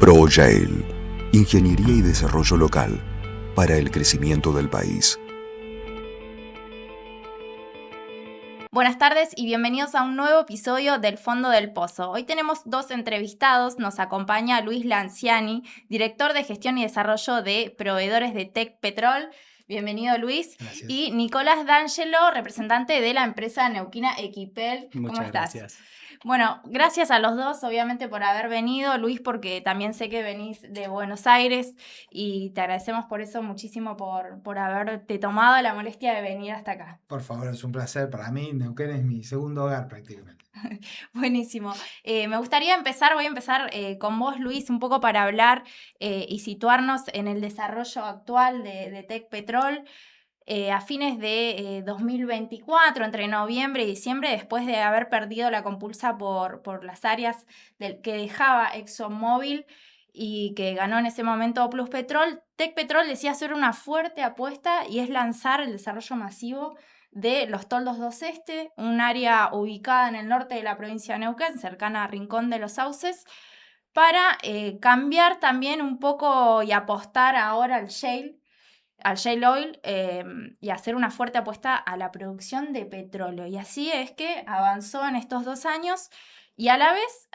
ProYael, Ingeniería y Desarrollo Local para el crecimiento del país. Buenas tardes y bienvenidos a un nuevo episodio del Fondo del Pozo. Hoy tenemos dos entrevistados. Nos acompaña Luis Lanciani, director de Gestión y Desarrollo de Proveedores de Tec Petrol. Bienvenido, Luis. Gracias. Y Nicolás D'Angelo, representante de la empresa neuquina Equipel. ¿Cómo Muchas estás? gracias. Bueno, gracias a los dos, obviamente, por haber venido. Luis, porque también sé que venís de Buenos Aires y te agradecemos por eso muchísimo por haberte tomado la molestia de venir hasta acá. Por favor, es un placer para mí. Neuquén es mi segundo hogar prácticamente. Buenísimo. Voy a empezar con vos, Luis, un poco para hablar y situarnos en el desarrollo actual de Tec Petrol. A fines de 2024, entre noviembre y diciembre, después de haber perdido la compulsa por las áreas que dejaba ExxonMobil y que ganó en ese momento Plus Petrol, Tec Petrol decía hacer una fuerte apuesta y es lanzar el desarrollo masivo de Los Toldos 2 Este, un área ubicada en el norte de la provincia de Neuquén, cercana a Rincón de los Sauces, para cambiar también un poco y apostar ahora al shale oil y hacer una fuerte apuesta a la producción de petróleo. Y así es que avanzó en estos 2 años y a la vez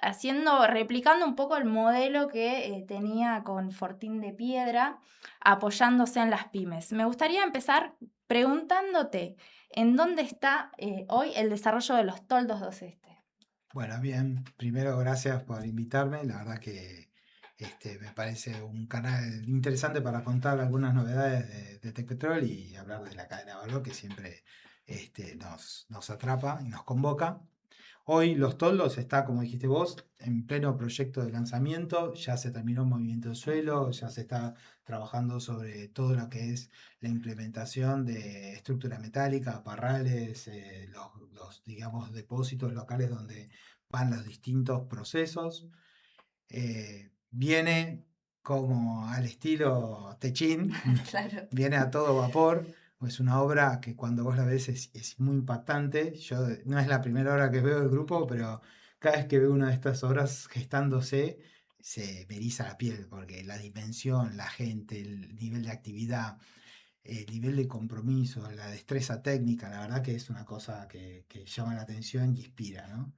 replicando un poco el modelo que tenía con Fortín de Piedra, apoyándose en las pymes. Me gustaría empezar preguntándote, ¿en dónde está hoy el desarrollo de Los Toldos 2 Este? Bueno, bien. Primero, gracias por invitarme. La verdad que me parece un canal interesante para contar algunas novedades de Tec Petrol y hablar de la cadena de valor que siempre nos atrapa y nos convoca. Hoy Los Toldos está, como dijiste vos, en pleno proyecto de lanzamiento. Ya se terminó el movimiento de suelo, ya se está trabajando sobre todo lo que es la implementación de estructura metálica, parrales, digamos, depósitos locales donde van los distintos procesos. Viene como al estilo Techín, Claro. viene a todo vapor. Es una obra que cuando vos la ves es muy impactante. Yo no es la primera obra que veo del grupo, pero cada vez que veo una de estas obras gestándose, se me eriza la piel, porque la dimensión, la gente, el nivel de actividad, el nivel de compromiso, la destreza técnica, la verdad que es una cosa que llama la atención y inspira, ¿no?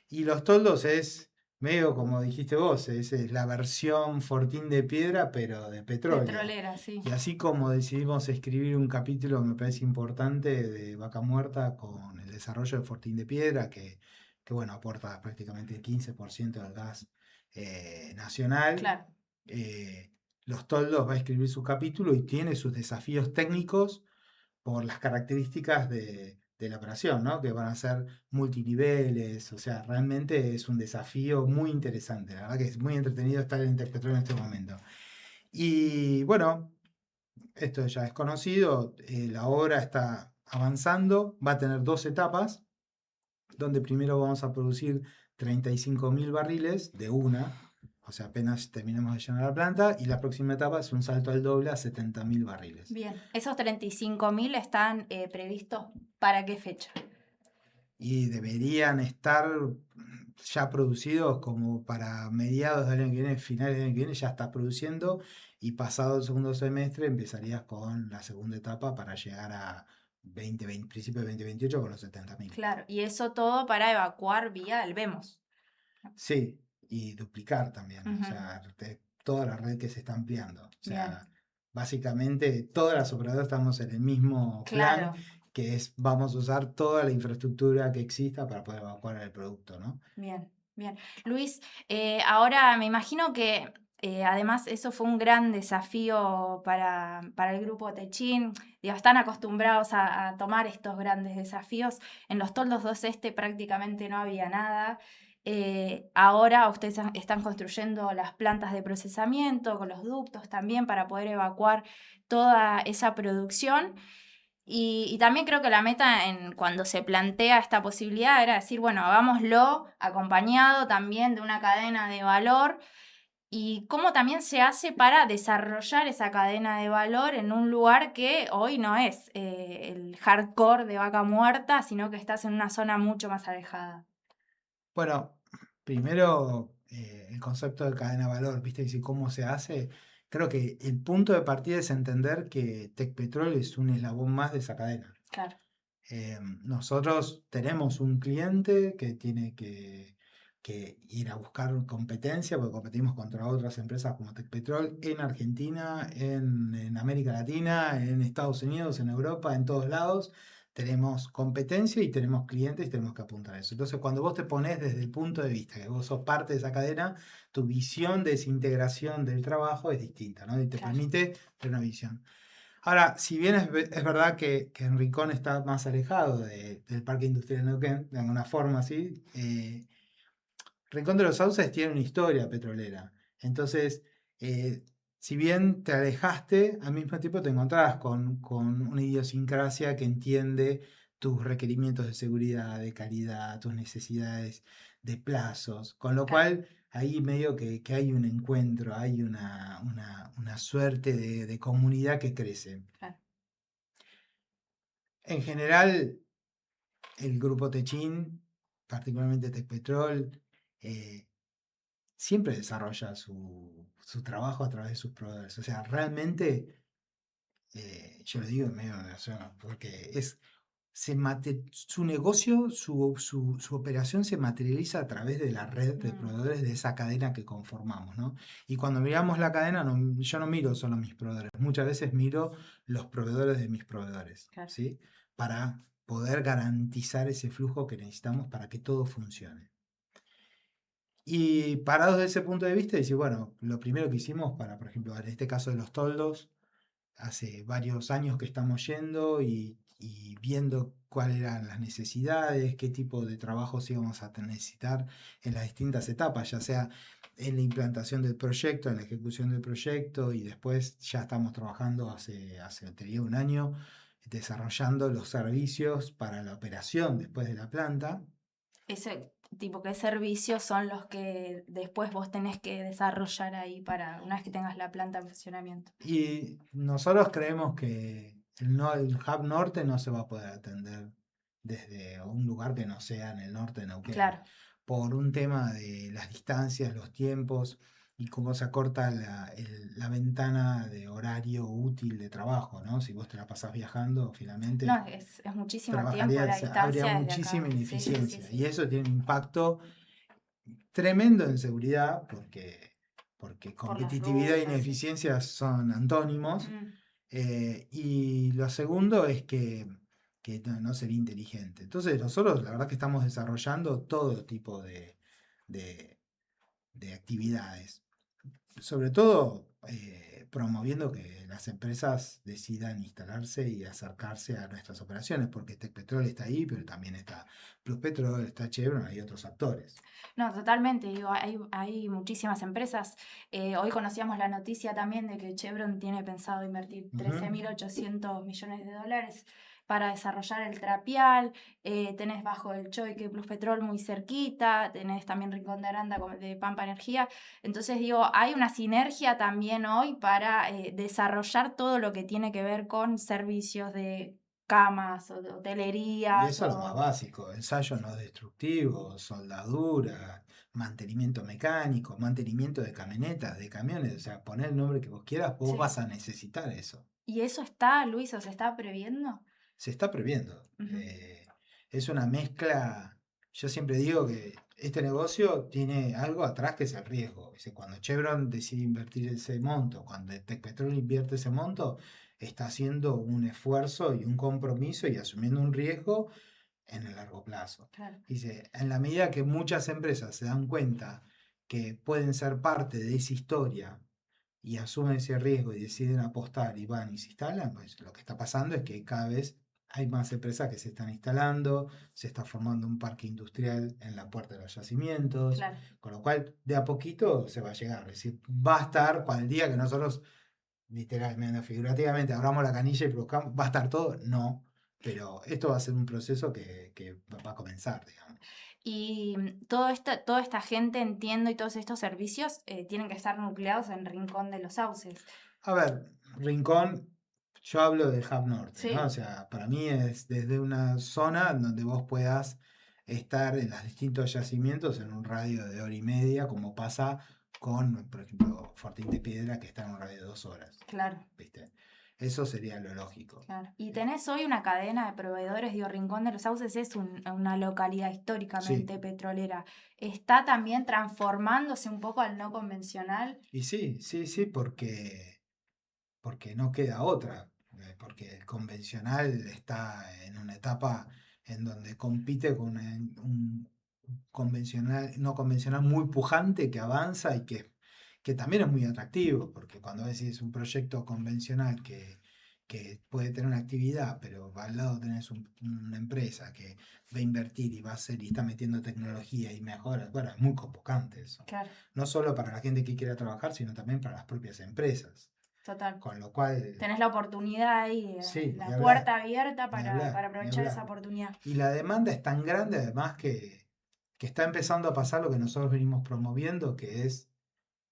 Y Los Toldos es medio como dijiste vos, es la versión Fortín de Piedra, pero de petróleo. Petrolera, sí. Y así como decidimos escribir un capítulo, me parece importante, de Vaca Muerta con el desarrollo de Fortín de Piedra, que bueno, aporta prácticamente el 15% del gas nacional. Claro. Los Toldos va a escribir su capítulo y tiene sus desafíos técnicos por las características de la operación, ¿no? Que van a ser multiniveles, o sea, realmente es un desafío muy interesante, la verdad que es muy entretenido estar en Tec Petrol en este momento. Y bueno, esto ya es conocido, la obra está avanzando, va a tener 2 etapas, donde primero vamos a producir 35.000 barriles de una, o sea, apenas terminemos de llenar la planta, y la próxima etapa es un salto al doble a 70.000 barriles. Bien, esos 35.000 están previstos ¿para qué fecha? Y deberían estar ya producidos como para mediados del año que viene, finales del año que viene, ya está produciendo, y pasado el segundo semestre empezarías con la segunda etapa para llegar a principio de 2028 con los 70.000. Claro, y eso todo para evacuar vía el VEMOS. Sí, y duplicar también, o Ujú. sea, toda la red que se está ampliando. O sea, Bien. básicamente todas las operadoras estamos en el mismo plan, Claro. que es vamos a usar toda la infraestructura que exista para poder evacuar el producto, ¿no? Bien, bien. Luis, ahora me imagino que además eso fue un gran desafío para el grupo Techín. Digo, están acostumbrados a tomar estos grandes desafíos. En Los Toldos 2 Este prácticamente no había nada. Ahora ustedes están construyendo las plantas de procesamiento con los ductos también para poder evacuar toda esa producción. Y también creo que la meta cuando se plantea esta posibilidad era decir, bueno, hagámoslo acompañado también de una cadena de valor y cómo también se hace para desarrollar esa cadena de valor en un lugar que hoy no es el hardcore de Vaca Muerta, sino que estás en una zona mucho más alejada. Bueno, primero el concepto de cadena de valor, ¿viste? Y cómo se hace. Creo que el punto de partida es entender que Tecpetrol es un eslabón más de esa cadena. Claro, Nosotros tenemos un cliente que tiene que ir a buscar competencia, porque competimos contra otras empresas como Tecpetrol en Argentina, en América Latina, en Estados Unidos, en Europa, en todos lados. Tenemos competencia y tenemos clientes y tenemos que apuntar a eso. Entonces, cuando vos te pones desde el punto de vista que vos sos parte de esa cadena, tu visión de esa integración del trabajo es distinta, ¿no? Y te claro. permite tener una visión. Ahora, si bien es verdad que en Rincón está más alejado del Parque Industrial de Neuquén, de alguna forma, ¿sí? Rincón de los Sauces tiene una historia petrolera. Entonces, si bien te alejaste, al mismo tiempo te encontrás con una idiosincrasia que entiende tus requerimientos de seguridad, de calidad, tus necesidades de plazos. Con lo Claro, cual, ahí medio que hay un encuentro, hay una suerte de comunidad que crece. claro. En general, el grupo Techin, particularmente Tecpetrol, eh, siempre desarrolla su trabajo a través de sus proveedores. O sea, realmente, yo lo digo en medio de oración, porque su negocio, su operación se materializa a través de la red de Mm, proveedores de esa cadena que conformamos, ¿no? Y cuando miramos la cadena, yo no miro solo mis proveedores, muchas veces miro los proveedores de mis proveedores, claro. ¿sí? Para poder garantizar ese flujo que necesitamos para que todo funcione. Y parados de ese punto de vista, decir, bueno, lo primero que hicimos para, por ejemplo, en este caso de los toldos, hace varios años que estamos yendo y viendo cuáles eran las necesidades, qué tipo de trabajos íbamos a necesitar en las distintas etapas, ya sea en la implantación del proyecto, en la ejecución del proyecto, y después ya estamos trabajando te diría, un año desarrollando los servicios para la operación después de la planta. Ese tipo, ¿qué servicios son los que después vos tenés que desarrollar ahí para una vez que tengas la planta en funcionamiento? Y nosotros creemos que el hub norte no se va a poder atender desde un lugar que no sea en el norte de Neuquén, Claro, por un tema de las distancias, los tiempos y cómo se acorta la ventana de horario útil de trabajo, ¿no? Si vos te la pasás viajando, finalmente no, es muchísimo tiempo la habría distancia desde muchísima acá. Sí, sí, sí, ineficiencia y sí. eso tiene un impacto tremendo en seguridad porque Por las competitividad e rutas, sí. ineficiencia son antónimos. Mm, Y lo segundo es que no sería inteligente. Entonces nosotros la verdad que estamos desarrollando todo tipo de- de actividades, sobre todo promoviendo que las empresas decidan instalarse y acercarse a nuestras operaciones, porque Tecpetrol está ahí, pero también está Pluspetrol, está Chevron, hay otros actores. no, totalmente. Digo, hay muchísimas empresas. Hoy conocíamos la noticia también de que Chevron tiene pensado invertir Ujú. 13.800 millones de dólares para desarrollar el Trapial. Tenés bajo el Choique Plus Petrol muy cerquita. Tenés también Rincón de Aranda de Pampa Energía. Entonces, digo, hay una sinergia también hoy para desarrollar todo lo que tiene que ver con servicios de camas o de Y hotelerías eso es lo más o... básico, ensayos no destructivos, soldadura, mantenimiento mecánico, mantenimiento de camionetas, de camiones, o sea, poner el nombre que vos quieras, vos Sí. vas a necesitar eso. ¿Y eso está, Luis, o se está previendo? Se está previendo. Ujú. Es una mezcla, yo siempre digo que este negocio tiene algo atrás que es el riesgo. Dice, cuando Chevron decide invertir ese monto, cuando Tecpetrol invierte ese monto, está haciendo un esfuerzo y un compromiso y asumiendo un riesgo en el largo plazo. Claro, Dice, en la medida que muchas empresas se dan cuenta que pueden ser parte de esa historia y asumen ese riesgo y deciden apostar y van y se instalan, pues lo que está pasando es que cada vez hay más empresas que se están instalando, se está formando un parque industrial en la puerta de los yacimientos, claro. con lo cual de a poquito se va a llegar. Es decir, va a estar para el día que nosotros literalmente, figurativamente, abramos la canilla y produzcamos, ¿va a estar todo? No, pero esto va a ser un proceso que va a comenzar, digamos. Y toda esta gente, entiendo, y todos estos servicios tienen que estar nucleados en Rincón de los Sauces. A ver, Rincón, yo hablo del Hub Norte, ¿no? O Sí, sea, para mí es desde una zona donde vos puedas estar en los distintos yacimientos en un radio de 1 hora y media, como pasa con, por ejemplo, Fortín de Piedra, que está en un radio de 2 horas. Claro. ¿Viste? Eso sería lo lógico. Claro. Y tenés hoy una cadena de proveedores, digo, Rincón de los Sauces es una localidad históricamente petrolera. ¿Está también transformándose un poco al no convencional? Y sí, porque no queda otra, porque el convencional está en una etapa en donde compite con un convencional, no convencional muy pujante que avanza y que también es muy atractivo, porque cuando decís un proyecto convencional que puede tener una actividad, pero al lado tenés una empresa que va a invertir y va a hacer y está metiendo tecnología y mejoras, bueno, es muy convocante eso. Claro, No solo para la gente que quiera trabajar, sino también para las propias empresas. total. Con lo cual, Tenés la oportunidad ahí, sí, la ni puerta hablar, abierta ni para hablar, ni aprovechar esa hablar. oportunidad. Y la demanda es tan grande además que está empezando a pasar lo que nosotros venimos promoviendo, que es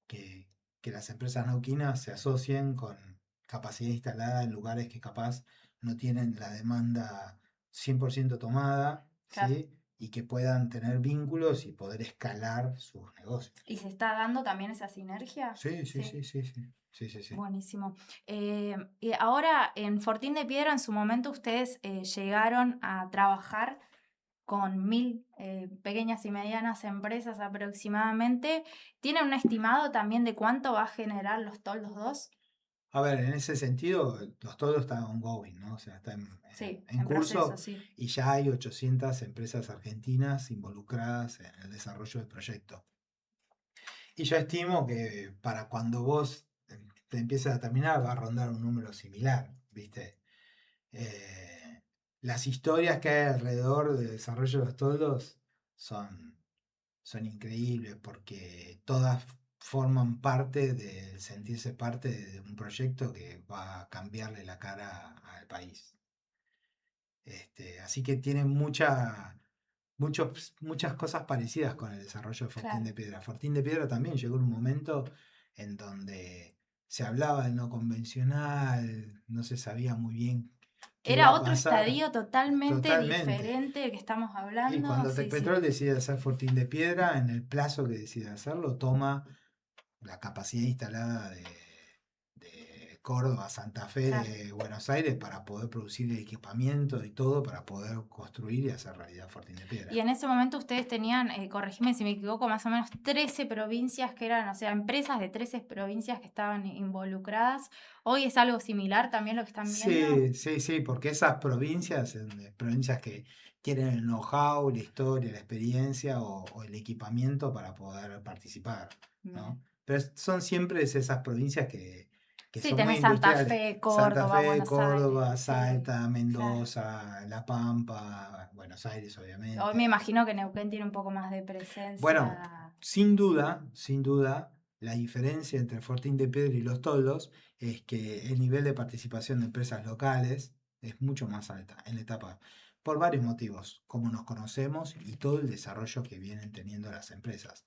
que las empresas neuquinas se asocien con capacidad instalada en lugares que capaz no tienen la demanda 100% tomada, Claro. ¿sí? Y que puedan tener vínculos y poder escalar sus negocios. ¿Y se está dando también esa sinergia? Sí, sí, Sí. sí, sí, sí, sí, sí, sí. Buenísimo. Y ahora en Fortín de Piedra, en su momento, ustedes llegaron a trabajar con 1000 pequeñas y medianas empresas aproximadamente. ¿Tienen un estimado también de cuánto va a generar los toldos 2? A ver, en ese sentido, los toldos están ongoing, ¿no? O sea, está Sí, en en proceso, curso sí. y ya hay 800 empresas argentinas involucradas en el desarrollo del proyecto. Y yo estimo que para cuando vos te empieces a terminar va a rondar un número similar, ¿viste? Las historias que hay alrededor del desarrollo de los toldos son, son increíbles porque todas forman parte de sentirse parte de un proyecto que va a cambiarle la cara al país. Así que tienen muchas cosas parecidas con el desarrollo de Fortín Claro. de Piedra. Fortín de Piedra también llegó un momento en donde se hablaba del no convencional, no se sabía muy bien qué iba Era a otro pasar estadio totalmente totalmente. diferente del que estamos Y hablando. cuando Sí, sí. Tecpetrol decide hacer Fortín de Piedra, en el plazo que decide hacerlo, toma la capacidad instalada de Córdoba, Santa Fe, Claro. de Buenos Aires para poder producir el equipamiento y todo para poder construir y hacer realidad Fortín de Piedra. Y en ese momento ustedes tenían, corregime si me equivoco, más o menos 13 provincias que eran, o sea, empresas de 13 provincias que estaban involucradas. ¿Hoy es algo similar también lo que están viendo? Sí, sí, sí, porque esas provincias, provincias que tienen el know-how, la historia, la experiencia o el equipamiento para poder participar, Mira. ¿no? Pero son siempre esas provincias que Sí, son muy tenés Santa industriales. Fe, Santa Córdoba, Fe, Buenos Aires. Córdoba, Sí, Salta, claro. Mendoza, La Pampa, Buenos Aires, Hoy obviamente. me imagino que Neuquén tiene un poco más de Bueno, presencia. sin duda, la diferencia entre Fortín de Piedra y Los Toldos es que el nivel de participación de empresas locales es mucho más alta en la etapa, por varios motivos, como nos conocemos y todo el desarrollo que vienen teniendo las empresas.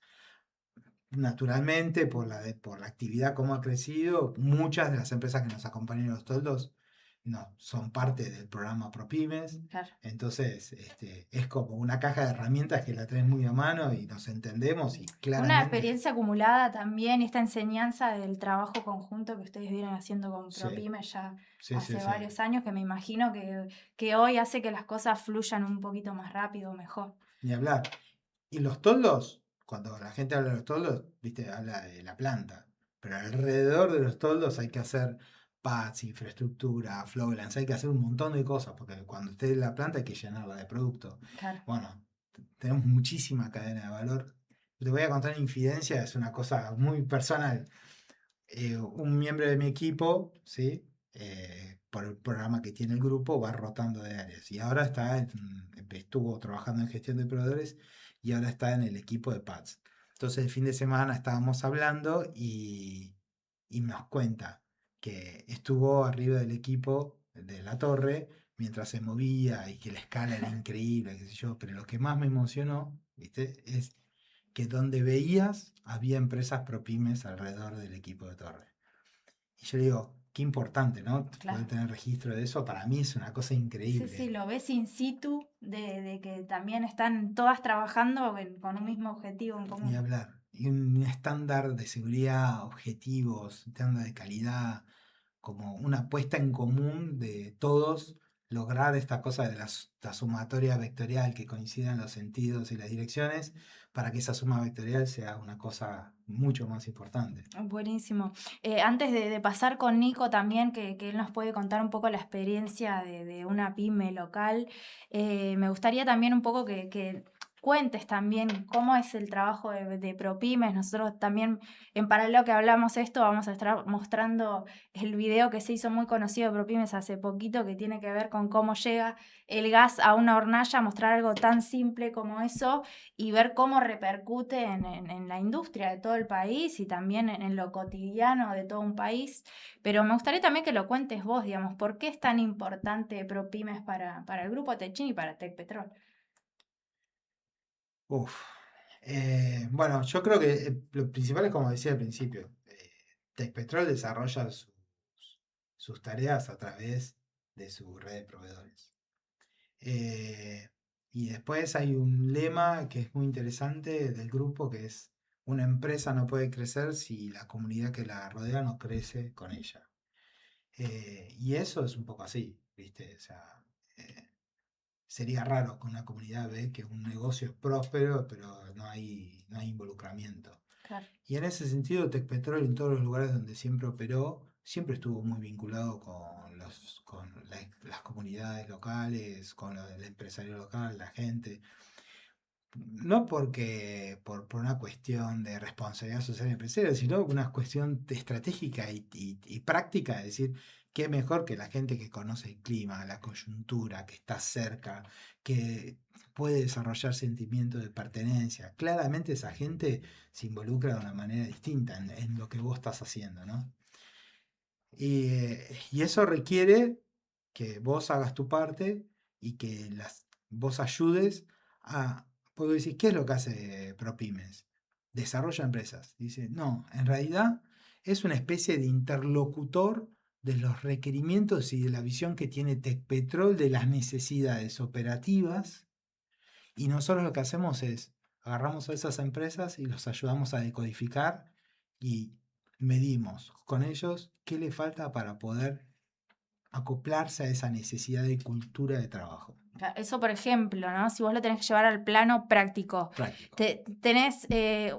Naturalmente, por la actividad como ha crecido, muchas de las empresas que nos acompañan en Los Toldos no, son parte del programa ProPymes. Claro. Entonces, es como una caja de herramientas que la tenés muy a mano y nos entendemos y Una claramente. experiencia acumulada también, esta enseñanza del trabajo conjunto que ustedes vienen haciendo con Sí, ProPymes ya sí, hace sí, sí. varios años, que me imagino que hoy hace que las cosas fluyan un poquito más rápido, mejor. Ni hablar. Y los toldos, cuando la gente habla de los toldos, viste, habla de la planta. Pero alrededor de los toldos hay que hacer pads, infraestructura, flowlands, hay que hacer un montón de cosas, porque cuando esté en la planta hay que llenarla de producto. Claro. Bueno, tenemos muchísima cadena de valor. Te voy a contar una infidencia, es una cosa muy personal. Un miembro de mi equipo, ¿sí? Por el programa que tiene el grupo, va rotando de áreas. Y ahora estuvo trabajando en gestión de proveedores y ahora está en el equipo de PADS. Entonces el fin de semana estábamos hablando y nos cuenta que estuvo arriba del equipo de la torre mientras se movía y que la escala era increíble, qué sé yo. Pero lo que más me emocionó, ¿viste? Es que donde veías había empresas ProPymes alrededor del equipo de torre. Y yo le digo, qué importante, ¿no? Claro. Poder tener registro de eso, para mí es una cosa Sí, increíble. sí, lo ves in situ de que también están todas trabajando con un mismo objetivo en Ni común. hablar. Y un estándar de seguridad, objetivos, estándar de calidad, como una puesta en común de todos, lograr esta cosa de la sumatoria vectorial, que coincidan los sentidos y las direcciones, para que esa suma vectorial sea una cosa mucho más importante. Buenísimo. Antes de pasar con Nico también, que él nos puede contar un poco la experiencia de una pyme local, me gustaría también un poco que cuentes también cómo es el trabajo de ProPymes. Nosotros también, en paralelo que hablamos esto, vamos a estar mostrando el video que se hizo muy conocido de ProPymes hace poquito, que tiene que ver con cómo llega el gas a una hornalla, mostrar algo tan simple como eso y ver cómo repercute en la industria de todo el país y también en lo cotidiano de todo un país. Pero me gustaría también que lo cuentes vos, digamos, ¿por qué es tan importante ProPymes para el grupo Techin y para Tecpetrol? Uf. Bueno, yo creo que lo principal es como decía al principio, Tecpetrol desarrolla sus tareas a través de su red de proveedores. Eh, y después hay un lema que es muy interesante del grupo, que es: una empresa no puede crecer si la comunidad que la rodea no crece con ella. Y eso es un poco así, ¿viste? O sea, eh, sería raro que una comunidad ve que un negocio es próspero, pero no hay involucramiento. Claro. Y en ese sentido, Tecpetrol, en todos los lugares donde siempre operó, siempre estuvo muy vinculado con las comunidades locales, con el empresario local, la gente. No por una cuestión de responsabilidad social empresarial, sino una cuestión estratégica y práctica, es decir, qué mejor que la gente que conoce el clima, la coyuntura, que está cerca, que puede desarrollar sentimiento de pertenencia. Claramente esa gente se involucra de una manera distinta en lo que vos estás haciendo, ¿no? Y eso requiere que vos hagas tu parte y que vos ayudes a... Puedo decir, ¿qué es lo que hace ProPymes? Desarrolla empresas. Dice, no, en realidad es una especie de interlocutor de los requerimientos y de la visión que tiene Tecpetrol de las necesidades operativas, y nosotros lo que hacemos es agarramos a esas empresas y los ayudamos a decodificar y medimos con ellos qué le falta para poder acoplarse a esa necesidad de cultura de trabajo. Eso, por ejemplo, ¿no? Si vos lo tenés que llevar al plano práctico, Práctico. tenés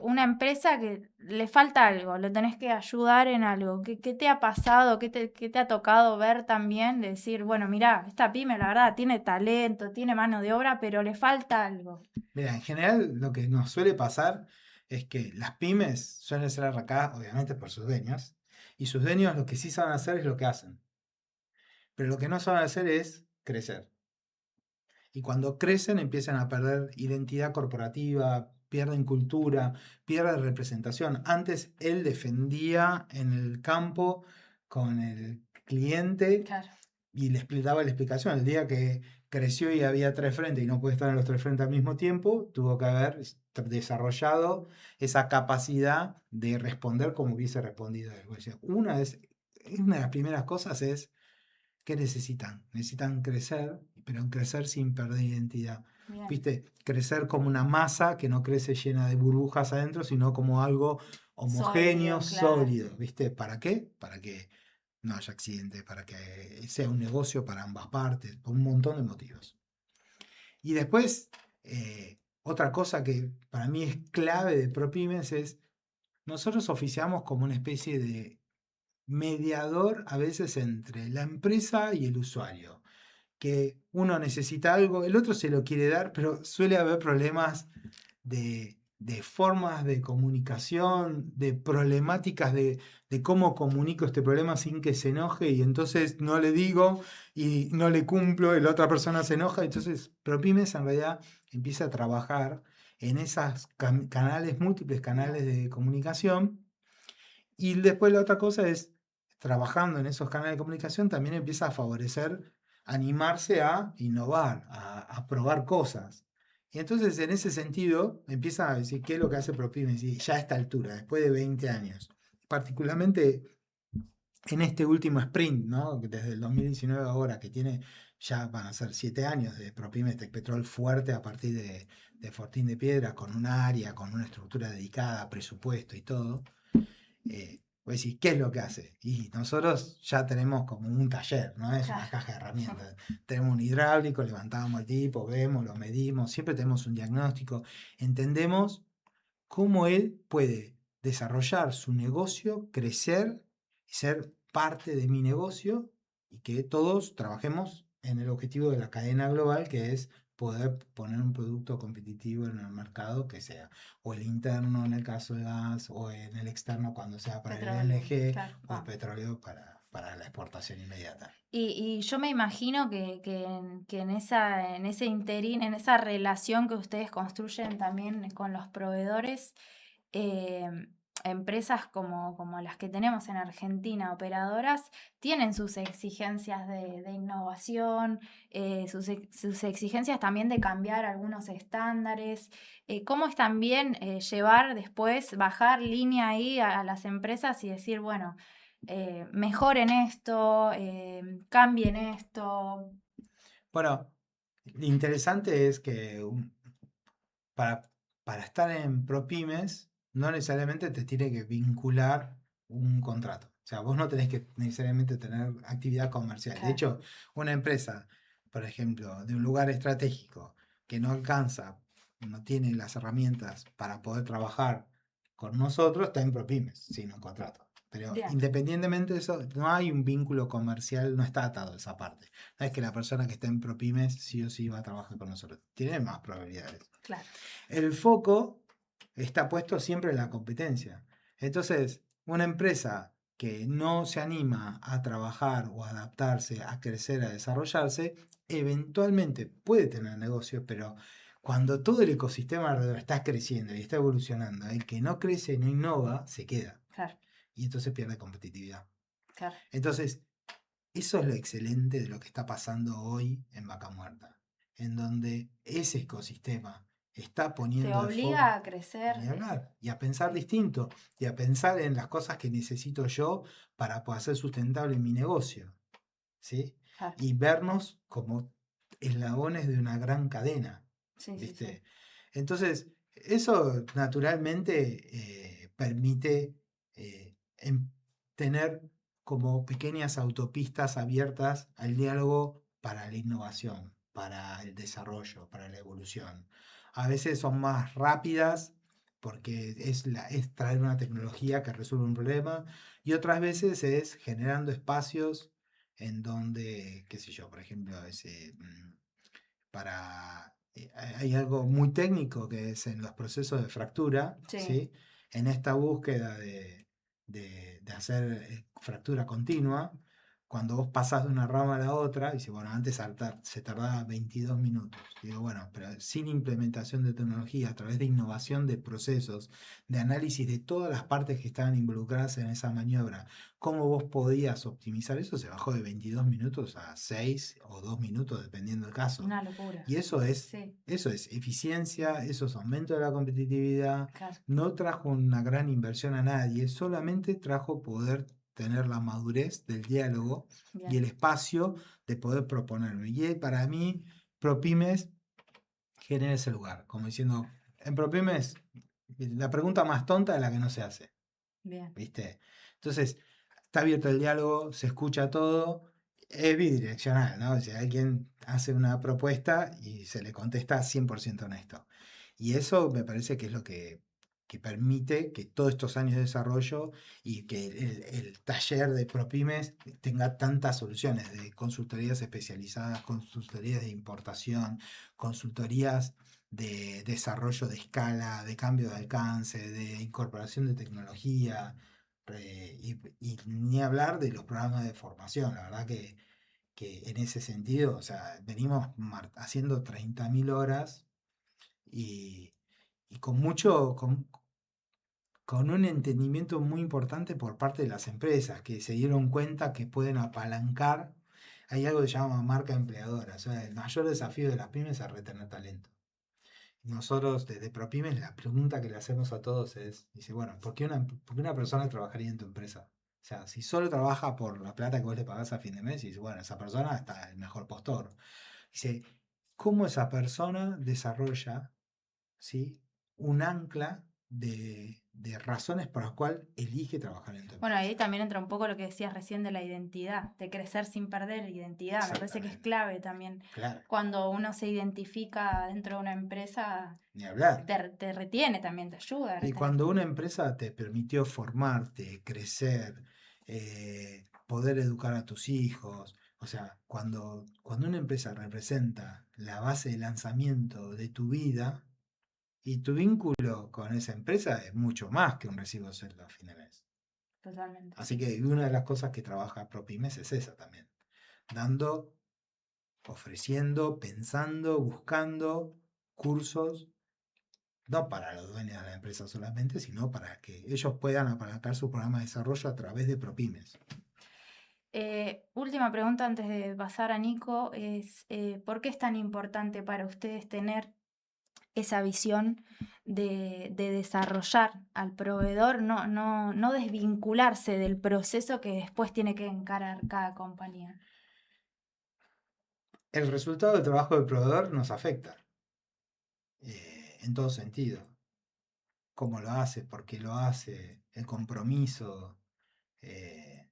una empresa que le falta algo, lo tenés que ayudar en algo. ¿Qué te ha pasado? ¿Qué te ha tocado ver también? De decir, bueno, mirá, esta pyme, la verdad, tiene talento, tiene mano de obra, pero le falta algo. Mira, en general lo que nos suele pasar es que las pymes suelen ser arrancadas, obviamente, por sus dueños, y sus dueños lo que sí saben hacer es lo que hacen. Pero lo que no saben hacer es crecer. Y cuando crecen empiezan a perder identidad corporativa, pierden cultura, pierden representación. Antes él defendía en el campo con el cliente Claro. y le daba la explicación. El día que creció y había tres frentes y no puede estar en los tres frentes al mismo tiempo, tuvo que haber desarrollado esa capacidad de responder como hubiese respondido él. Una de las primeras cosas es: ¿qué necesitan? Necesitan crecer, pero en crecer sin perder identidad. Bien. ¿Viste? Crecer como una masa que no crece llena de burbujas adentro, sino como algo homogéneo, sólido. ¿Viste? ¿Para qué? Para que no haya accidentes, para que sea un negocio para ambas partes, por un montón de motivos. Y después, otra cosa que para mí es clave de ProPymes es: nosotros oficiamos como una especie de mediador a veces entre la empresa y el usuario, que uno necesita algo, el otro se lo quiere dar, pero suele haber problemas de formas de comunicación, de problemáticas de cómo comunico este problema sin que se enoje, y entonces no le digo y no le cumplo y la otra persona se enoja. Entonces ProPymes en realidad empieza a trabajar en esos canales, múltiples canales de comunicación. Y después la otra cosa es, trabajando en esos canales de comunicación, también empieza a favorecer, animarse a innovar, a probar cosas. Y entonces en ese sentido empieza a decir qué es lo que hace ProPymes, y ya a esta altura, después de 20 años. Particularmente en este último sprint, ¿no? Desde el 2019 ahora, que ya van a ser 7 años de ProPymes Tecpetrol fuerte a partir de Fortín de Piedra, con un área, con una estructura dedicada, presupuesto y todo. Voy a decir, ¿qué es lo que hace? Y nosotros ya tenemos como un taller, no es una Claro. caja de herramientas. Tenemos un hidráulico, levantamos el tipo, vemos, lo medimos, siempre tenemos un diagnóstico, entendemos cómo él puede desarrollar su negocio, crecer y ser parte de mi negocio y que todos trabajemos en el objetivo de la cadena global, que es poder poner un producto competitivo en el mercado que sea, o el interno en el caso de gas, o en el externo cuando sea para el Petróleo, LNG, claro. o el petróleo para la exportación inmediata. Y yo me imagino que en ese interín, en esa relación que ustedes construyen también con los proveedores, empresas como las que tenemos en Argentina, operadoras, tienen sus exigencias de innovación, sus exigencias también de cambiar algunos estándares. ¿Cómo es también llevar después, bajar línea ahí a las empresas y decir, bueno, mejoren esto, cambien esto? Bueno, lo interesante es que para, para estar en ProPymes no necesariamente te tiene que vincular un contrato. O sea, vos no tenés que necesariamente tener actividad comercial. De Claro, hecho, una empresa, por ejemplo, de un lugar estratégico que no alcanza, no tiene las herramientas para poder trabajar con nosotros, está en ProPymes, sin un contrato. Pero bien, independientemente de eso, no hay un vínculo comercial, no está atado a esa parte. No es que la persona que está en ProPymes sí o sí va a trabajar con nosotros. Tiene más probabilidades. claro, El foco está puesto siempre en la competencia. Entonces, una empresa que no se anima a trabajar o a adaptarse, a crecer, a desarrollarse, eventualmente puede tener negocio, pero cuando todo el ecosistema alrededor está creciendo y está evolucionando, el que no crece y no innova, se queda. claro, Y entonces pierde competitividad. claro. Entonces, eso es lo excelente de lo que está pasando hoy en Vaca Muerta, en donde ese ecosistema está Te poniendo de foco, obliga a crecer. ni hablar, y a pensar distinto, y a pensar en las cosas que necesito yo para poder ser sustentable mi negocio, ¿sí? Claro, Y vernos como eslabones de una gran cadena, sí, sí, sí. ¿viste? Entonces, eso naturalmente permite tener como pequeñas autopistas abiertas al diálogo para la innovación, para el desarrollo, para la evolución. A veces son más rápidas porque es traer una tecnología que resuelve un problema y otras veces es generando espacios en donde, qué sé yo, por ejemplo, hay algo muy técnico que es en los procesos de fractura, Sí, ¿sí? En esta búsqueda de hacer fractura continua, cuando vos pasás de una rama a la otra, dice, bueno, antes se tardaba 22 minutos. Digo, bueno, pero sin implementación de tecnología, a través de innovación de procesos, de análisis de todas las partes que estaban involucradas en esa maniobra, cómo vos podías optimizar eso, se bajó de 22 minutos a 6 o 2 minutos, dependiendo del caso. una locura. Y Sí, eso es eficiencia, eso es aumento de la competitividad. claro, No trajo una gran inversión a nadie, solamente trajo poder tener la madurez del diálogo y bien. el espacio de poder proponerlo. Y para mí, ProPymes genera ese lugar, como diciendo, en ProPymes, la pregunta más tonta es la que no se hace, Bien, ¿viste? Entonces, está abierto el diálogo, se escucha todo, es bidireccional, ¿no? O sea, alguien hace una propuesta y se le contesta 100% honesto. Y eso me parece que es lo que permite que todos estos años de desarrollo y que el taller de ProPymes tenga tantas soluciones de consultorías especializadas, consultorías de importación, consultorías de desarrollo de escala, de cambio de alcance, de incorporación de tecnología, y ni hablar de los programas de formación. La verdad que en ese sentido, o sea, venimos haciendo 30.000 horas y, y con un entendimiento muy importante por parte de las empresas que se dieron cuenta que pueden apalancar. Hay algo que se llama marca empleadora. O sea, el mayor desafío de las pymes es retener talento. Nosotros desde ProPymes la pregunta que le hacemos a todos es, dice, bueno, ¿por qué una persona trabajaría en tu empresa? sea, si solo trabaja por la plata que vos le pagás a fin de mes, y dice, bueno, esa persona está el mejor postor. Dice, ¿cómo esa persona desarrolla, ¿sí?, un ancla de razones por las cuales elige trabajar en tu Bueno, ahí empresa? también entra un poco lo que decías recién de la identidad, de crecer sin perder identidad. Me parece que es Exactamente, clave también. claro, Cuando uno se identifica dentro de una empresa, ni hablar. te retiene también, te ayuda a Y retener. cuando una empresa te permitió formarte, crecer, poder educar a tus hijos, o sea, cuando una empresa representa la base de lanzamiento de tu vida y tu vínculo con esa empresa es mucho más que un recibo de sueldo a fin de mes. Totalmente. Así que una de las cosas que trabaja ProPymes es esa también, dando, ofreciendo, pensando, buscando cursos no para los dueños de la empresa solamente, sino para que ellos puedan apalancar su programa de desarrollo a través de ProPymes. Última pregunta antes de pasar a Nico es, ¿por qué es tan importante para ustedes tener esa visión de desarrollar al proveedor, no desvincularse del proceso que después tiene que encarar cada compañía? El resultado del trabajo del proveedor nos afecta en todo sentido. Cómo lo hace, por qué lo hace, el compromiso. eh,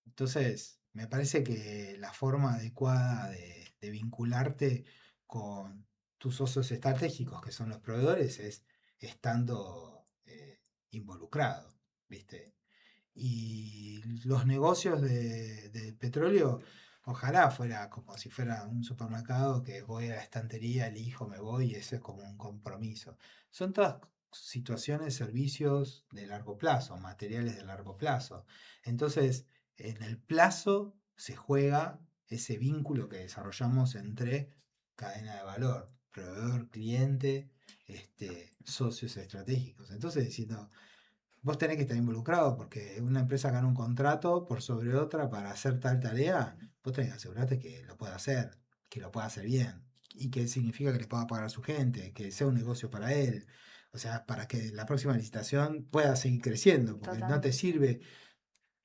Entonces, me parece que la forma adecuada de vincularte con tus socios estratégicos, que son los proveedores, es estando involucrado, ¿viste? Y los negocios de petróleo, ojalá fuera como si fuera un supermercado que voy a la estantería, elijo, me voy, y eso es como un compromiso. Son todas situaciones, servicios de largo plazo, materiales de largo plazo. Entonces, en el plazo se juega ese vínculo que desarrollamos entre cadena de valor, proveedor, cliente, socios estratégicos. Entonces, diciendo, vos tenés que estar involucrado porque una empresa gana un contrato por sobre otra para hacer tal tarea, vos tenés que asegurarte que lo pueda hacer, que lo pueda hacer bien. Y que significa que le pueda pagar a su gente, que sea un negocio para él. O sea, para que la próxima licitación pueda seguir creciendo, porque no Total. te sirve.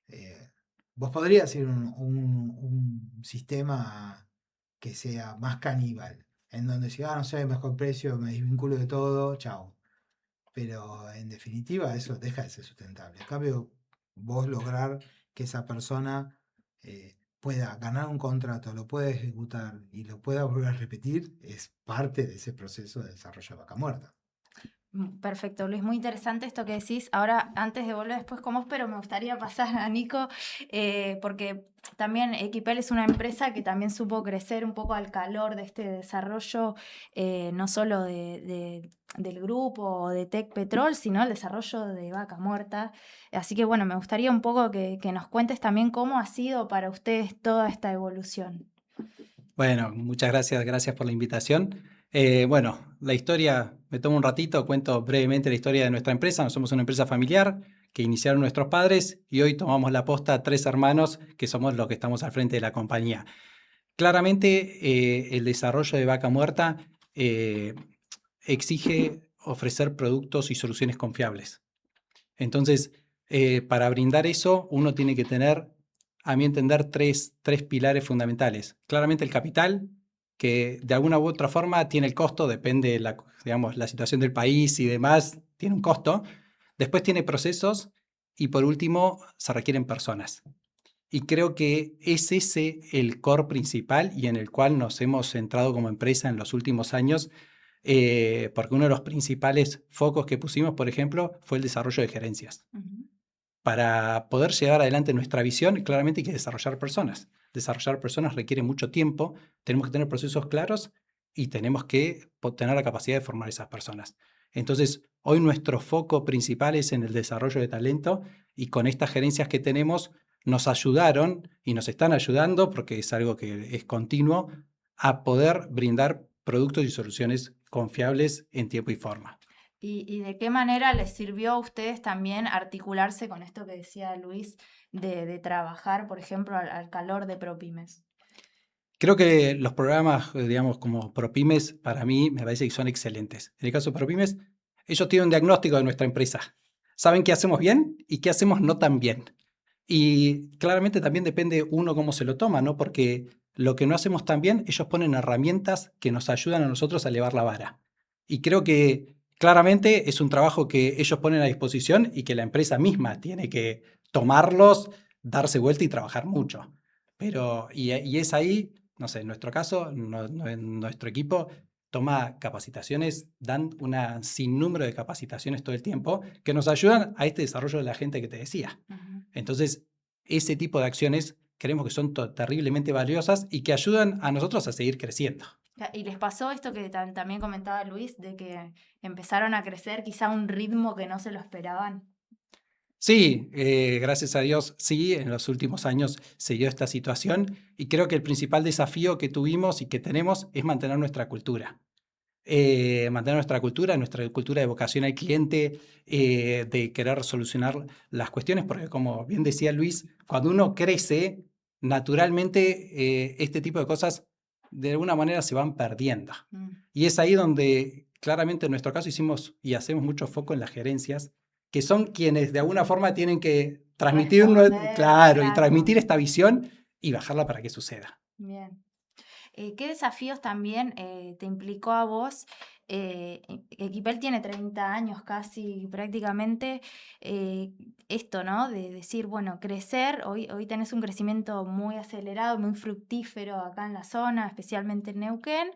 eh, Vos podrías ir un sistema que sea más caníbal, en donde si, no sé, mejor precio, me desvinculo de todo, chao. Pero en definitiva eso deja de ser sustentable. En cambio, vos lograr que esa persona pueda ganar un contrato, lo pueda ejecutar y lo pueda volver a repetir, es parte de ese proceso de desarrollo de vaca muerta. Perfecto, Luis, muy interesante esto que decís. Ahora, antes de volver después con vos, pero me gustaría pasar a Nico, porque también Equipel es una empresa que también supo crecer un poco al calor de este desarrollo, no solo del grupo o de Tech Petrol, sino el desarrollo de Vaca Muerta. Así que bueno, me gustaría un poco que nos cuentes también cómo ha sido para ustedes toda esta evolución. Bueno, muchas gracias por la invitación. Bueno, la historia, me tomo un ratito, cuento brevemente la historia de nuestra empresa. Nosotros somos una empresa familiar que iniciaron nuestros padres y hoy tomamos la posta 3 hermanos que somos los que estamos al frente de la compañía. Claramente, el desarrollo de Vaca Muerta exige ofrecer productos y soluciones confiables. Entonces, para brindar eso, uno tiene que tener, a mi entender, tres pilares fundamentales. Claramente el capital, que de alguna u otra forma tiene el costo, depende de la situación del país y demás, tiene un costo. Después tiene procesos y por último se requieren personas. Y creo que es ese el core principal y en el cual nos hemos centrado como empresa en los últimos años, porque uno de los principales focos que pusimos, por ejemplo, fue el desarrollo de gerencias. Ujú. Para poder llevar adelante nuestra visión, claramente hay que desarrollar personas. Desarrollar personas requiere mucho tiempo, tenemos que tener procesos claros y tenemos que tener la capacidad de formar esas personas. Entonces, hoy nuestro foco principal es en el desarrollo de talento y con estas gerencias que tenemos nos ayudaron y nos están ayudando, porque es algo que es continuo, a poder brindar productos y soluciones confiables en tiempo y forma. ¿Y de qué manera les sirvió a ustedes también articularse con esto que decía Luis de trabajar, por ejemplo, al calor de ProPymes? Creo que los programas, digamos, como ProPymes, para mí me parece que son excelentes. En el caso de ProPymes, ellos tienen un diagnóstico de nuestra empresa. Saben qué hacemos bien y qué hacemos no tan bien. Y claramente también depende uno cómo se lo toma, ¿no? Porque lo que no hacemos tan bien, ellos ponen herramientas que nos ayudan a nosotros a elevar la vara. Y creo que claramente es un trabajo que ellos ponen a disposición y que la empresa misma tiene que tomarlos, darse vuelta y trabajar mucho. Y es ahí, no sé, en nuestro caso, en nuestro equipo toma capacitaciones, dan un sinnúmero de capacitaciones todo el tiempo que nos ayudan a este desarrollo de la gente que te decía. Ujú. Entonces, ese tipo de acciones creemos que son terriblemente valiosas y que ayudan a nosotros a seguir creciendo. ¿Y les pasó esto que también comentaba Luis, de que empezaron a crecer quizá a un ritmo que no se lo esperaban? Sí, gracias a Dios, sí, en los últimos años se dio esta situación y creo que el principal desafío que tuvimos y que tenemos es mantener nuestra cultura. Nuestra cultura de vocación al cliente, de querer solucionar las cuestiones, porque como bien decía Luis, cuando uno crece, naturalmente este tipo de cosas de alguna manera se van perdiendo. Mm. Y es ahí donde claramente en nuestro caso hicimos y hacemos mucho foco en las gerencias, que son quienes de alguna forma tienen que transmitir, Responder, claro, y claro. transmitir esta visión y bajarla para que suceda. Bien. ¿Qué desafíos también te implicó a vos? Equipel tiene 30 años casi prácticamente. Esto, ¿no? De decir, bueno, crecer. Hoy tenés un crecimiento muy acelerado, muy fructífero acá en la zona, especialmente en Neuquén,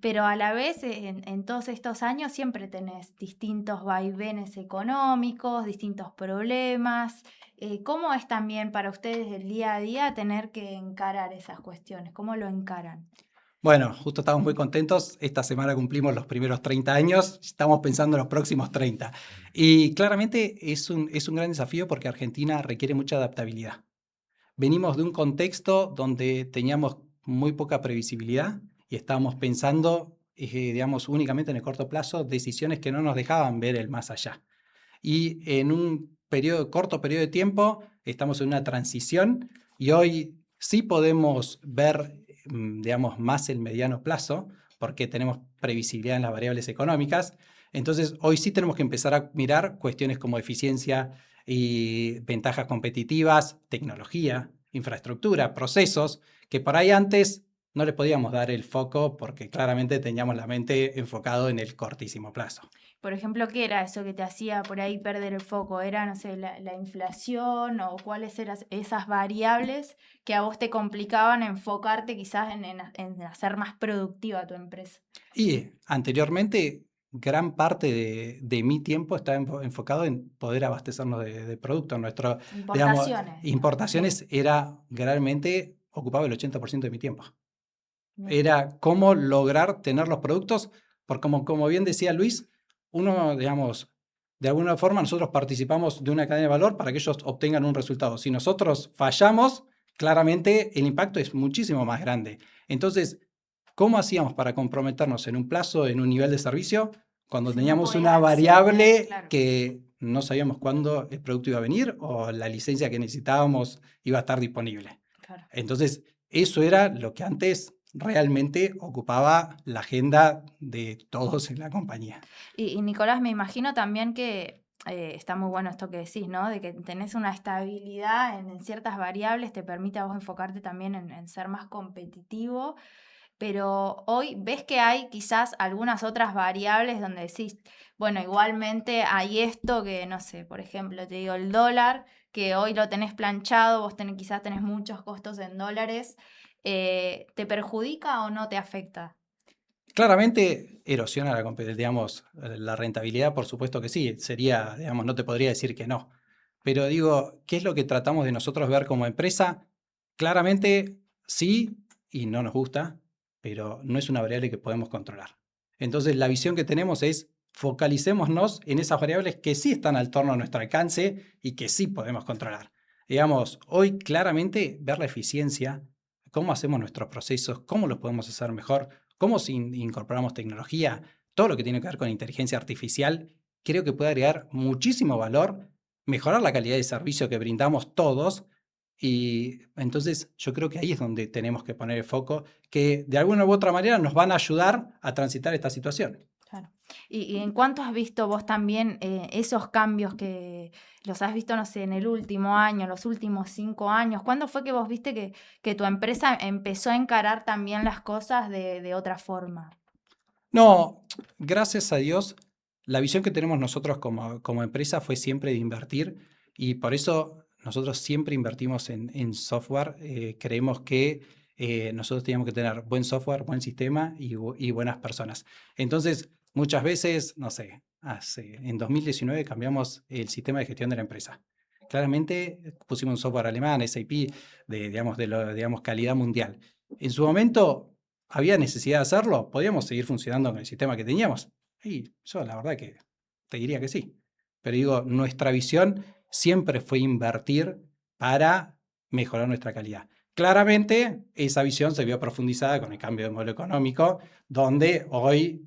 pero a la vez en todos estos años siempre tenés distintos vaivenes económicos, distintos problemas. ¿Cómo es también para ustedes el día a día tener que encarar esas cuestiones? ¿Cómo lo encaran? Bueno, justo estamos muy contentos. Esta semana cumplimos los primeros 30 años. Estamos pensando en los próximos 30. Y claramente es un gran desafío porque Argentina requiere mucha adaptabilidad. Venimos de un contexto donde teníamos muy poca previsibilidad y estábamos pensando, digamos, únicamente en el corto plazo, decisiones que no nos dejaban ver el más allá. Y en un corto periodo de tiempo estamos en una transición y hoy sí podemos ver, digamos, más el mediano plazo porque tenemos previsibilidad en las variables económicas. Entonces, hoy sí tenemos que empezar a mirar cuestiones como eficiencia y ventajas competitivas, tecnología, infraestructura, procesos, que por ahí antes no le podíamos dar el foco porque claramente teníamos la mente enfocado en el cortísimo plazo. Por ejemplo, ¿qué era eso que te hacía por ahí perder el foco? ¿Era, no sé, la inflación o cuáles eran esas variables que a vos te complicaban enfocarte quizás en hacer más productiva tu empresa? Y anteriormente, gran parte de mi tiempo estaba enfocado en poder abastecernos de productos. Digamos, Importaciones. importaciones realmente ocupaba el 80% de mi tiempo. Bien. Era cómo lograr tener los productos, porque como bien decía Luis, uno, digamos, de alguna forma nosotros participamos de una cadena de valor para que ellos obtengan un resultado. Si nosotros fallamos, claramente el impacto es muchísimo más grande. Entonces, ¿cómo hacíamos para comprometernos en un plazo, en un nivel de servicio, cuando Si no teníamos podías una variable acceder, claro. que no sabíamos cuándo el producto iba a venir o la licencia que necesitábamos iba a estar disponible? Claro. Entonces, eso era lo que antes realmente ocupaba la agenda de todos en la compañía. Y Nicolás, me imagino también que está muy bueno esto que decís, ¿no? De que tenés una estabilidad en ciertas variables, te permite a vos enfocarte también en ser más competitivo. Pero hoy ves que hay quizás algunas otras variables donde decís, bueno, igualmente hay esto que, no sé, por ejemplo, te digo, el dólar, que hoy lo tenés planchado, quizás tenés muchos costos en dólares, ¿te perjudica o no te afecta? Claramente erosiona la rentabilidad, por supuesto que sí, sería, digamos, no te podría decir que no. Pero digo, ¿qué es lo que tratamos de nosotros ver como empresa? Claramente sí y no nos gusta, pero no es una variable que podemos controlar. Entonces, la visión que tenemos es focalicémonos en esas variables que sí están al torno a nuestro alcance y que sí podemos controlar. Digamos, hoy claramente ver la eficiencia, cómo hacemos nuestros procesos, cómo los podemos hacer mejor, cómo si incorporamos tecnología, todo lo que tiene que ver con inteligencia artificial, creo que puede agregar muchísimo valor, mejorar la calidad de servicio que brindamos todos. Y entonces yo creo que ahí es donde tenemos que poner el foco, que de alguna u otra manera nos van a ayudar a transitar esta situación. Claro. Y en cuánto has visto vos también esos cambios que los has visto, no sé, en el último año, los últimos 5 años? ¿Cuándo fue que vos viste que tu empresa empezó a encarar también las cosas de otra forma? No, gracias a Dios, la visión que tenemos nosotros como empresa fue siempre de invertir y por eso nosotros siempre invertimos en software. Creemos que nosotros teníamos que tener buen software, buen sistema y buenas personas. Entonces, muchas veces, no sé, en 2019 cambiamos el sistema de gestión de la empresa. Claramente pusimos un software alemán, SAP, digamos, calidad mundial. En su momento había necesidad de hacerlo, podíamos seguir funcionando con el sistema que teníamos. Y yo la verdad que te diría que sí. Pero digo, nuestra visión siempre fue invertir para mejorar nuestra calidad. Claramente, esa visión se vio profundizada con el cambio de modelo económico, donde hoy,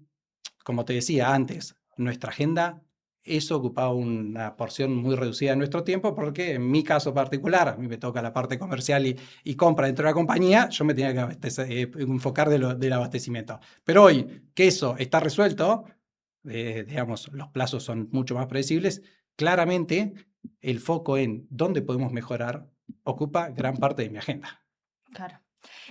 como te decía antes, nuestra agenda, eso ocupaba una porción muy reducida de nuestro tiempo, porque en mi caso particular, a mí me toca la parte comercial y compra dentro de la compañía, yo me tenía que enfocar del abastecimiento. Pero hoy que eso está resuelto, digamos, los plazos son mucho más predecibles, claramente el foco en dónde podemos mejorar ocupa gran parte de mi agenda. Claro.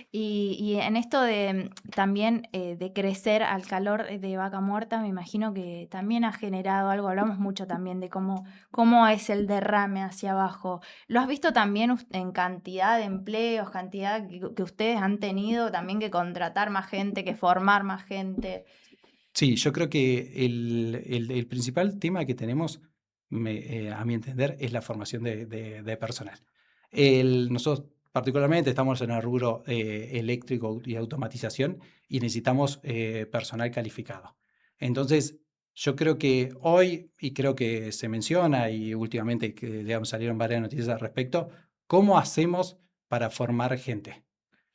Y en esto de también de crecer al calor de Vaca Muerta, me imagino que también ha generado algo, hablamos mucho también de cómo es el derrame hacia abajo. ¿Lo has visto también en cantidad de empleos, cantidad que ustedes han tenido también que contratar más gente, que formar más gente? Sí, yo creo que el principal tema que tenemos, a mi entender, es la formación de personal. Nosotros particularmente estamos en el rubro eléctrico y automatización y necesitamos personal calificado. Entonces, yo creo que hoy, y creo que se menciona y últimamente que, digamos, salieron varias noticias al respecto, ¿cómo hacemos para formar gente?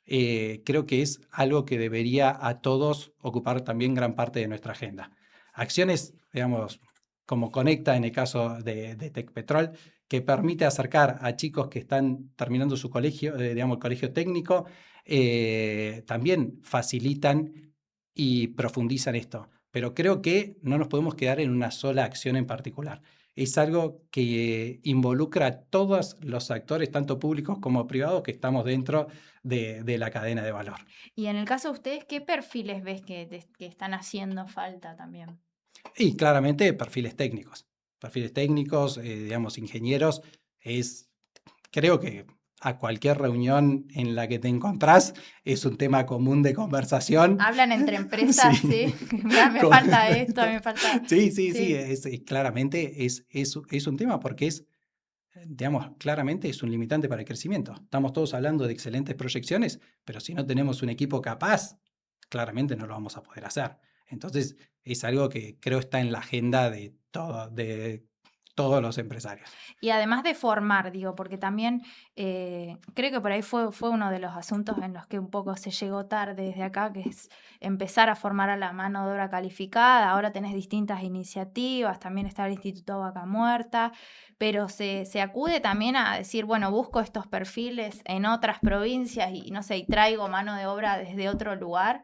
Creo que es algo que debería a todos ocupar también gran parte de nuestra agenda. Acciones, digamos, como Conecta en el caso de Tecpetrol, que permite acercar a chicos que están terminando su colegio, digamos, el colegio técnico, también facilitan y profundizan esto. Pero creo que no nos podemos quedar en una sola acción en particular. Es algo que involucra a todos los actores, tanto públicos como privados, que estamos dentro de la cadena de valor. Y en el caso de ustedes, ¿qué perfiles ves que están haciendo falta también? Y claramente perfiles técnicos, digamos, ingenieros. Creo que a cualquier reunión en la que te encontrás es un tema común de conversación. Hablan entre empresas, Sí. sí. Mira, me falta esto, me falta. Sí, claramente es un tema porque digamos, claramente es un limitante para el crecimiento. Estamos todos hablando de excelentes proyecciones, pero si no tenemos un equipo capaz, claramente no lo vamos a poder hacer. Entonces, es algo que creo está en la agenda de todos los empresarios. Y además de formar, digo, porque también creo que por ahí fue uno de los asuntos en los que un poco se llegó tarde desde acá, que es empezar a formar a la mano de obra calificada. Ahora tenés distintas iniciativas, también está el Instituto Vaca Muerta, pero se acude también a decir, bueno, busco estos perfiles en otras provincias y no sé, y traigo mano de obra desde otro lugar.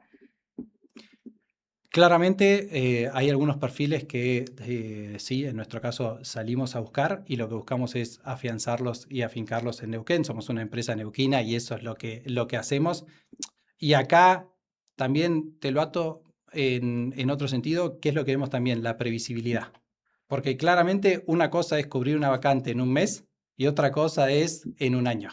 Claramente hay algunos perfiles que sí, en nuestro caso salimos a buscar y lo que buscamos es afianzarlos y afincarlos en Neuquén. Somos una empresa neuquina y eso es lo que hacemos. Y acá también te lo ato en otro sentido, que es lo que vemos también, la previsibilidad. Porque claramente una cosa es cubrir una vacante en un mes y otra cosa es en un año.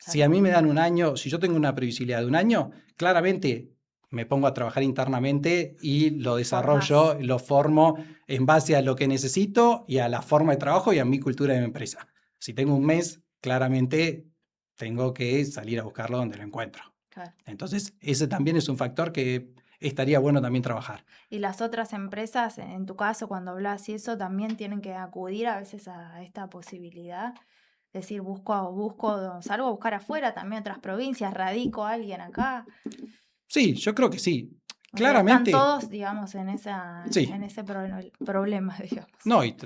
Si a mí me dan un año, si yo tengo una previsibilidad de un año, claramente me pongo a trabajar internamente y lo desarrollo, lo formo en base a lo que necesito y a la forma de trabajo y a mi cultura de mi empresa. Si tengo un mes, claramente tengo que salir a buscarlo donde lo encuentro. Claro. Entonces, ese también es un factor que estaría bueno también trabajar. Y las otras empresas, en tu caso, cuando hablas y eso, también tienen que acudir a veces a esta posibilidad. Es decir, salgo a buscar afuera, también otras provincias, radico a alguien acá. Sí, yo creo que sí. O Claramente. Sea, están todos, digamos, en ese problema, digamos. No, y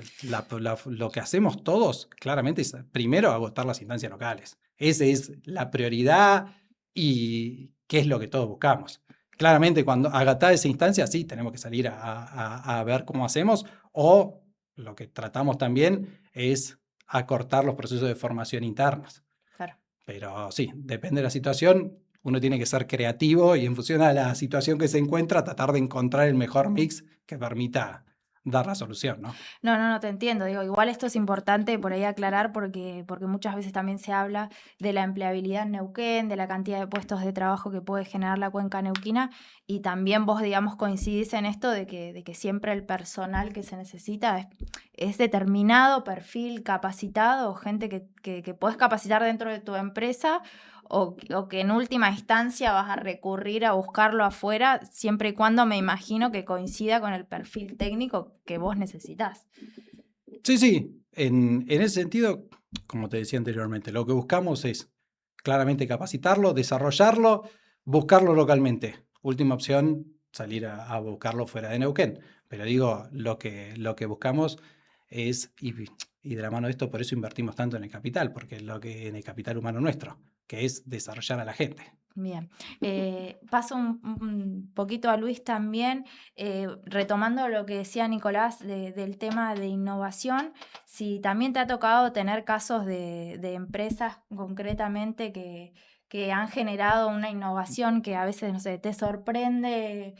lo que hacemos todos, claramente, es primero agotar las instancias locales. Esa es la prioridad y qué es lo que todos buscamos. claramente cuando agatada esa instancia, sí, tenemos que salir a ver cómo hacemos, o lo que tratamos también es acortar los procesos de formación internos. Claro. Pero sí, depende de la situación, uno tiene que ser creativo y en función a la situación que se encuentra, tratar de encontrar el mejor mix que permita dar la solución, ¿no? No, te entiendo. Digo, igual esto es importante por ahí aclarar porque muchas veces también se habla de la empleabilidad en Neuquén, de la cantidad de puestos de trabajo que puede generar la cuenca neuquina, y también vos, digamos, coincidís en esto de que siempre el personal que se necesita es determinado perfil capacitado, o gente que podés capacitar dentro de tu empresa, o que en última instancia vas a recurrir a buscarlo afuera, siempre y cuando me imagino que coincida con el perfil técnico que vos necesitas. Sí, en ese sentido, como te decía anteriormente, lo que buscamos es claramente capacitarlo, desarrollarlo, buscarlo localmente. Última opción, salir a buscarlo fuera de Neuquén. Pero digo, lo que buscamos es, y de la mano de esto, por eso invertimos tanto en el capital, porque es lo que en el capital humano nuestro, que es desarrollar a la gente. Bien, paso un poquito a Luis también, retomando lo que decía Nicolás del tema de innovación, si también te ha tocado tener casos de empresas concretamente que han generado una innovación que a veces, no sé, te sorprende,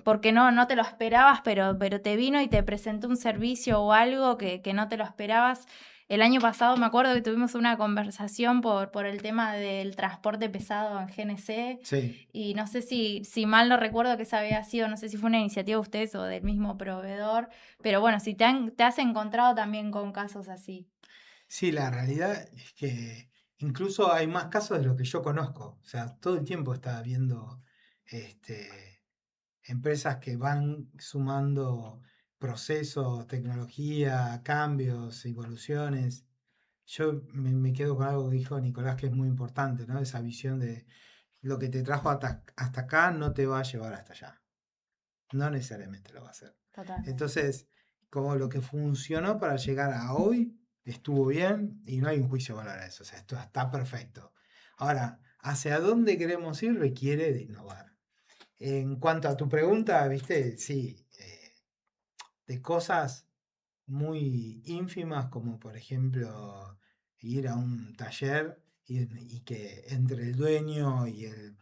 porque no te lo esperabas, pero te vino y te presentó un servicio o algo que no te lo esperabas. El año pasado me acuerdo que tuvimos una conversación por el tema del transporte pesado en GNC. Sí. Y no sé si mal no recuerdo que esa había sido, no sé si fue una iniciativa de ustedes o del mismo proveedor, pero bueno, si te has encontrado también con casos así. Sí, la realidad es que incluso hay más casos de lo que yo conozco. O sea, todo el tiempo está viendo empresas que van sumando procesos, tecnología, cambios, evoluciones. Yo me quedo con algo que dijo Nicolás que es muy importante, ¿no? Esa visión de lo que te trajo hasta acá no te va a llevar hasta allá. No necesariamente lo va a hacer. Totalmente. Entonces, como lo que funcionó para llegar a hoy estuvo bien y no hay un juicio de valor a eso. O sea, esto está perfecto. Ahora, hacia dónde queremos ir requiere de innovar. En cuanto a tu pregunta, viste, sí, de cosas muy ínfimas como por ejemplo ir a un taller y que entre el dueño y el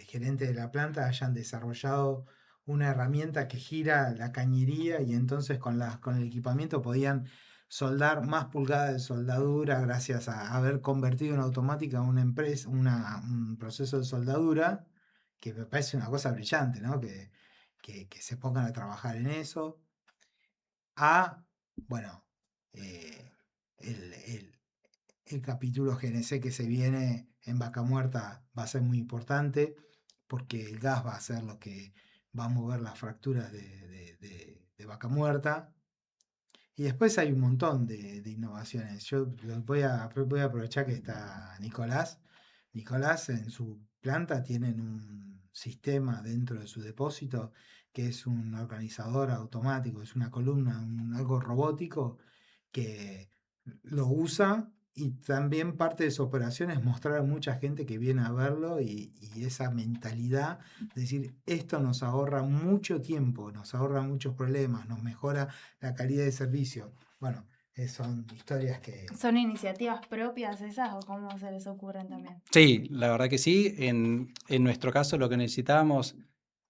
gerente de la planta hayan desarrollado una herramienta que gira la cañería y entonces con el equipamiento podían soldar más pulgadas de soldadura gracias a haber convertido en automática una empresa, un proceso de soldadura, que me parece una cosa brillante, ¿no? Que se pongan a trabajar en eso. Bueno, eh, el capítulo GNC que se viene en Vaca Muerta va a ser muy importante porque el gas va a ser lo que va a mover las fracturas de Vaca Muerta. Y después hay un montón de innovaciones. Yo voy a aprovechar que está Nicolás. Nicolás en su planta tienen un sistema dentro de su depósito que es un organizador automático, es una columna, algo robótico que lo usa y también parte de su operación es mostrar a mucha gente que viene a verlo y esa mentalidad de decir esto nos ahorra mucho tiempo, nos ahorra muchos problemas, nos mejora la calidad de servicio. Bueno, son historias que... ¿Son iniciativas propias esas o cómo se les ocurren también? Sí, la verdad que sí. En nuestro caso lo que necesitábamos,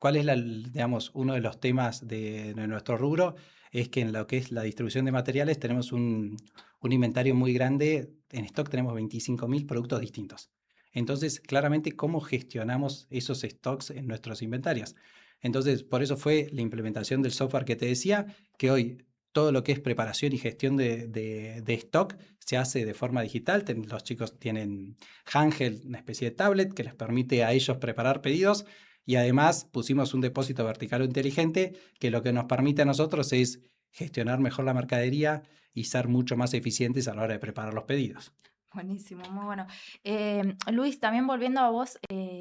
¿cuál es digamos, uno de los temas de nuestro rubro? Es que en lo que es la distribución de materiales tenemos un inventario muy grande. En stock tenemos 25.000 productos distintos. Entonces, claramente, ¿cómo gestionamos esos stocks en nuestros inventarios? Entonces, por eso fue la implementación del software que te decía, que hoy todo lo que es preparación y gestión de stock se hace de forma digital. Los chicos tienen Handheld, una especie de tablet que les permite a ellos preparar pedidos, y además pusimos un depósito vertical o inteligente que lo que nos permite a nosotros es gestionar mejor la mercadería y ser mucho más eficientes a la hora de preparar los pedidos. Buenísimo, muy bueno. Luis, también volviendo a vos,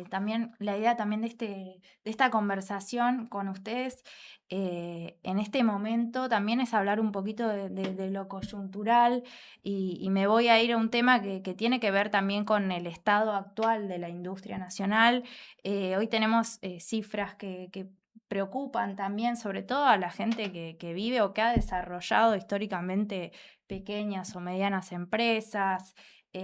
también la idea también de esta conversación con ustedes en este momento también es hablar un poquito de lo coyuntural y me voy a ir a un tema que tiene que ver también con el estado actual de la industria nacional. Hoy tenemos cifras que preocupan también, sobre todo a la gente que vive o que ha desarrollado históricamente pequeñas o medianas empresas.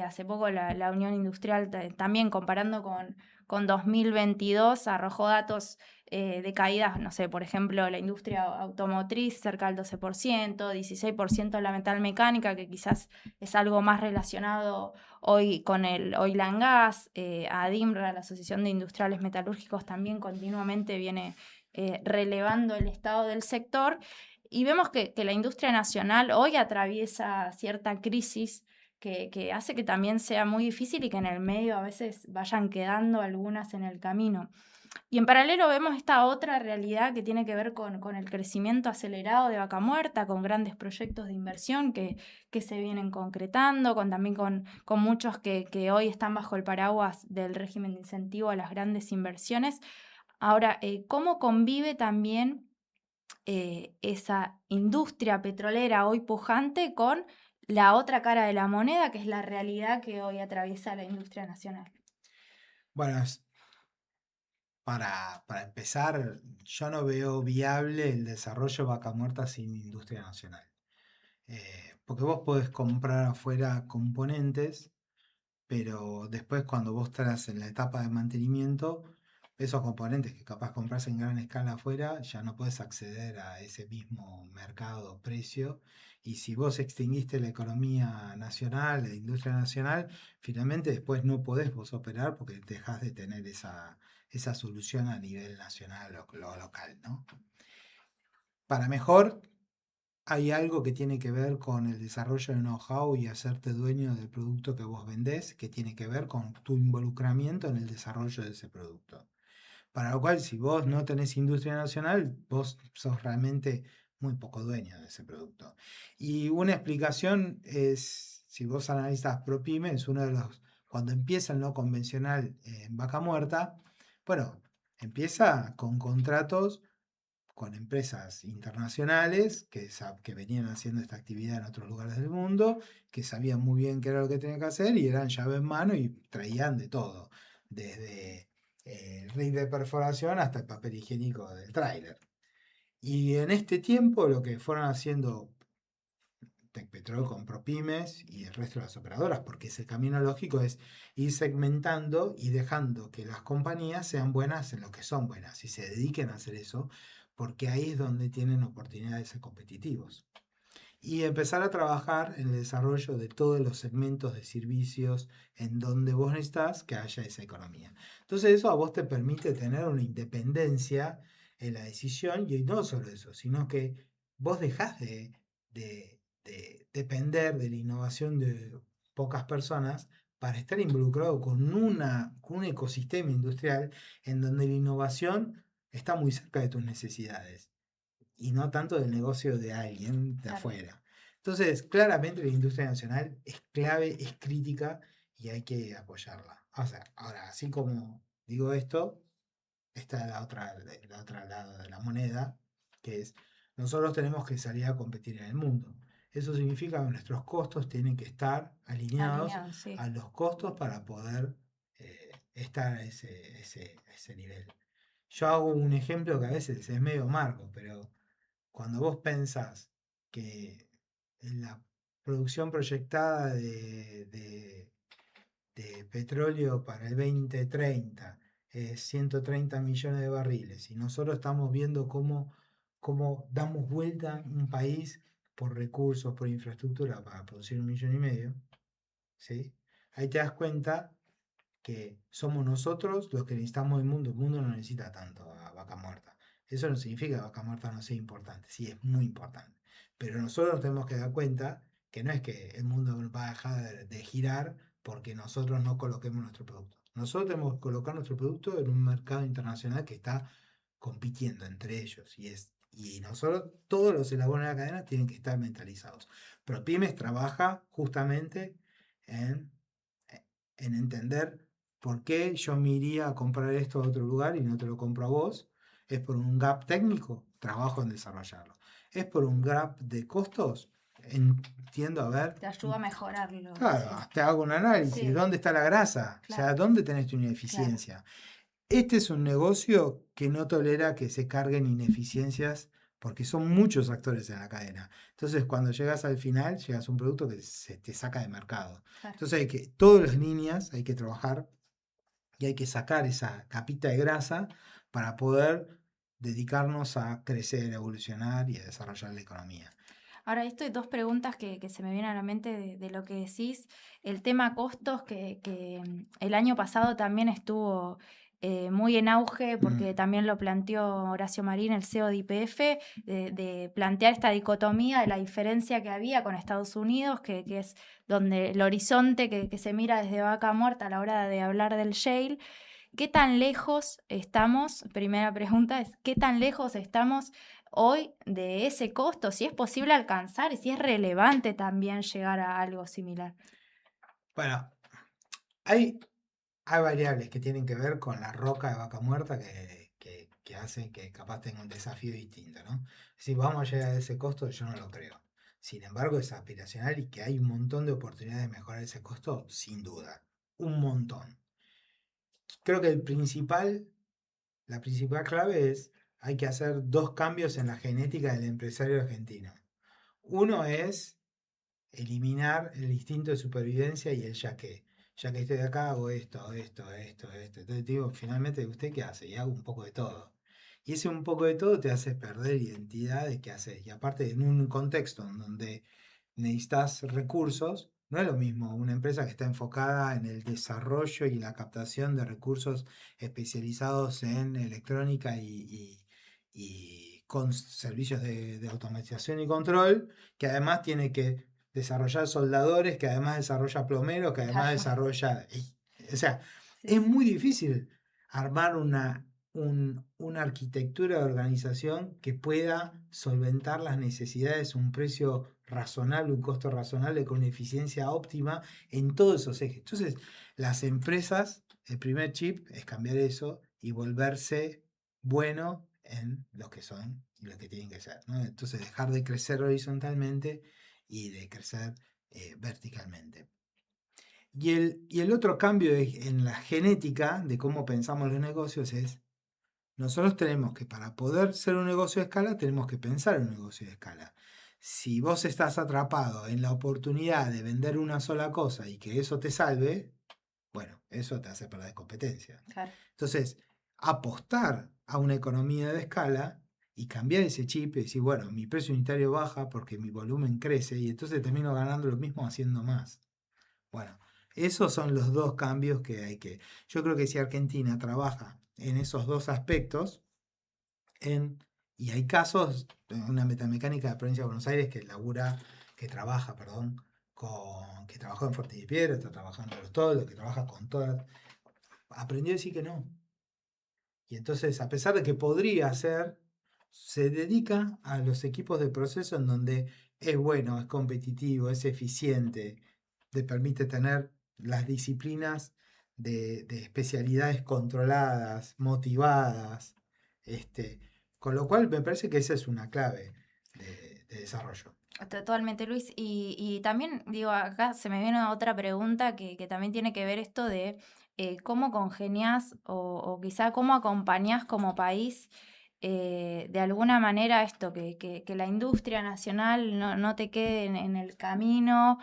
Hace poco la Unión Industrial también comparando con 2022 arrojó datos de caídas, no sé, por ejemplo, la industria automotriz cerca del 12%, 16% la metalmecánica, que quizás es algo más relacionado hoy con el oil and gas, ADIMRA, la Asociación de Industriales Metalúrgicos, también continuamente viene relevando el estado del sector. Y vemos que la industria nacional hoy atraviesa cierta crisis que hace que también sea muy difícil y que en el medio a veces vayan quedando algunas en el camino. Y en paralelo vemos esta otra realidad que tiene que ver con el crecimiento acelerado de Vaca Muerta, con grandes proyectos de inversión que se vienen concretando, también con muchos que hoy están bajo el paraguas del régimen de incentivo a las grandes inversiones. Ahora, ¿cómo convive también esa industria petrolera hoy pujante con la otra cara de la moneda, que es la realidad que hoy atraviesa la industria nacional? Bueno, para empezar, yo no veo viable el desarrollo de Vaca Muerta sin industria nacional. Porque vos podés comprar afuera componentes, pero después cuando vos estás en la etapa de mantenimiento, esos componentes que capaz compras en gran escala afuera, ya no podés acceder a ese mismo mercado o precio. Y si vos extinguiste la economía nacional, la industria nacional, finalmente después no podés vos operar porque dejás de tener esa solución a nivel nacional o local, ¿no? Para mejor, hay algo que tiene que ver con el desarrollo de know-how y hacerte dueño del producto que vos vendés, que tiene que ver con tu involucramiento en el desarrollo de ese producto. Para lo cual, si vos no tenés industria nacional, vos sos realmente muy poco dueño de ese producto. Y una explicación es, si vos analizas ProPyme, es uno de los, cuando empieza el no convencional en Vaca Muerta, bueno, empieza con contratos con empresas internacionales que venían haciendo esta actividad en otros lugares del mundo, que sabían muy bien qué era lo que tenían que hacer y eran llave en mano y traían de todo, desde el rig de perforación hasta el papel higiénico del tráiler. Y en este tiempo lo que fueron haciendo Tecpetrol con ProPymes y el resto de las operadoras, porque ese camino lógico es ir segmentando y dejando que las compañías sean buenas en lo que son buenas y se dediquen a hacer eso, porque ahí es donde tienen oportunidades de ser competitivos. Y empezar a trabajar en el desarrollo de todos los segmentos de servicios en donde vos necesitas que haya esa economía. Entonces eso a vos te permite tener una independencia en la decisión y no solo eso, sino que vos dejás de depender de la innovación de pocas personas para estar involucrado con un ecosistema industrial en donde la innovación está muy cerca de tus necesidades y no tanto del negocio de alguien de Claro. afuera. Entonces, claramente la industria nacional es clave, es crítica y hay que apoyarla. O sea, ahora, así como digo esto, está la otra lado de la moneda, que es nosotros tenemos que salir a competir en el mundo. Eso significa que nuestros costos tienen que estar alineados Alineado, sí. a los costos para poder estar a ese nivel. Yo hago un ejemplo que a veces es medio amargo, pero cuando vos pensás que en la producción proyectada de petróleo para el 2030 es 130 millones de barriles y nosotros estamos viendo cómo damos vuelta un país por recursos, por infraestructura para producir 1,5 millones, ¿sí? Ahí te das cuenta que somos nosotros los que necesitamos el mundo no necesita tanto a Vaca Muerta. Eso no significa que Vaca Muerta no sea importante, sí, es muy importante. Pero nosotros tenemos que dar cuenta que no es que el mundo va a dejar de girar porque nosotros no coloquemos nuestro producto. Nosotros tenemos que colocar nuestro producto en un mercado internacional que está compitiendo entre ellos y nosotros, todos los eslabones de la cadena tienen que estar mentalizados. ProPymes trabaja justamente en, en entender por qué yo me iría a comprar esto a otro lugar y no te lo compro a vos. ¿Es por un gap técnico? Trabajo en desarrollarlo. ¿Es por un gap de costos? Entiendo, a ver. Te ayuda a mejorarlo. Claro, Sí. te hago un análisis. Sí. ¿Dónde está la grasa? O sea, Claro. ¿dónde tenés tu ineficiencia? Este es un negocio que no tolera que se carguen ineficiencias porque son muchos actores en la cadena. Entonces, cuando llegas al final, llegas a un producto que se te saca de mercado. Claro. Entonces, hay que, todas las líneas hay que trabajar y hay que sacar esa capita de grasa para poder dedicarnos a crecer, a evolucionar y a desarrollar la economía. Ahora, esto hay dos preguntas que se me vienen a la mente de lo que decís. El tema costos, que el año pasado también estuvo muy en auge, porque también lo planteó Horacio Marín, el CEO de YPF, de plantear esta dicotomía de la diferencia que había con Estados Unidos, que es donde el horizonte que se mira desde Vaca Muerta a la hora de hablar del shale. ¿Qué tan lejos estamos? Primera pregunta es, ¿qué tan lejos estamos hoy de ese costo? Si es posible alcanzar y si es relevante también llegar a algo similar. Bueno, hay variables que tienen que ver con la roca de Vaca Muerta que hacen que capaz tenga un desafío distinto, ¿no? Si vamos a llegar a ese costo, yo no lo creo. Sin embargo, es aspiracional y que hay un montón de oportunidades de mejorar ese costo, sin duda. Un montón. Creo que la principal clave es, hay que hacer dos cambios en la genética del empresario argentino. Uno es eliminar el instinto de supervivencia y el ya que estoy acá, hago esto. Entonces digo, finalmente, ¿usted qué hace? Y hago un poco de todo. Y ese un poco de todo te hace perder identidad de qué haces. Y aparte, en un contexto en donde necesitas recursos, no es lo mismo una empresa que está enfocada en el desarrollo y la captación de recursos especializados en electrónica y con servicios de automatización y control, que además tiene que desarrollar soldadores, que además desarrolla plomeros, que además Claro. desarrolla... O sea, Sí, es sí. muy difícil armar una arquitectura de organización que pueda solventar las necesidades a un precio razonable, un costo razonable, con una eficiencia óptima en todos esos ejes. Entonces, las empresas, el primer chip es cambiar eso y volverse bueno en lo que son y lo que tienen que ser, ¿no? Entonces, dejar de crecer horizontalmente y de crecer verticalmente. Y el otro cambio en la genética de cómo pensamos los negocios es, nosotros tenemos que, para poder ser un negocio de escala, tenemos que pensar en un negocio de escala. Si vos estás atrapado en la oportunidad de vender una sola cosa y que eso te salve, bueno, eso te hace perder competencia. Claro. Entonces, apostar a una economía de escala y cambiar ese chip y decir, bueno, mi precio unitario baja porque mi volumen crece y entonces termino ganando lo mismo haciendo más. Bueno, esos son los dos cambios que hay que... Yo creo que si Argentina trabaja en esos dos aspectos, y hay casos, una metamecánica de la provincia de Buenos Aires que trabaja que trabajó en Fuerte y Piedra, está trabajando en los toldos, que trabaja con todas, aprendió a decir que no. Y entonces, a pesar de que podría hacer, se dedica a los equipos de proceso en donde es bueno, es competitivo, es eficiente, te permite tener las disciplinas de especialidades controladas, motivadas, con lo cual me parece que esa es una clave de desarrollo. Totalmente, Luis. Y también, digo, acá se me viene otra pregunta que también tiene que ver esto de cómo congeniás o quizá cómo acompañás como país de alguna manera esto, que la industria nacional no te quede en el camino.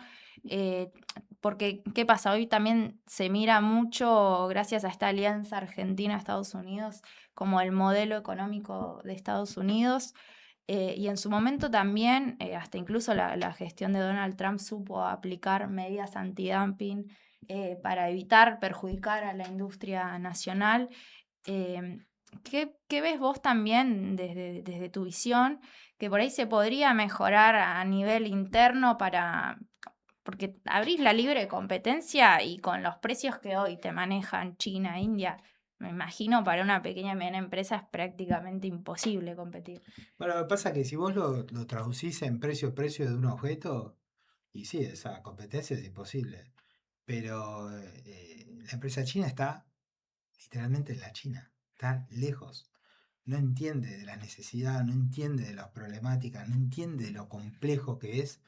Porque, ¿qué pasa? Hoy también se mira mucho, gracias a esta alianza Argentina-Estados Unidos, como el modelo económico de Estados Unidos. Y en su momento también, hasta incluso la gestión de Donald Trump supo aplicar medidas antidumping para evitar perjudicar a la industria nacional. ¿Qué ves vos también desde tu visión que por ahí se podría mejorar a nivel interno porque abrís la libre competencia y con los precios que hoy te manejan China, India, me imagino para una pequeña y mediana empresa es prácticamente imposible competir. Bueno, lo que pasa es que si vos lo traducís en precio de un objeto, y sí, esa competencia es imposible. pero la empresa china está literalmente en la China, está lejos. No entiende de la necesidad, no entiende de las problemáticas, no entiende de lo complejo que es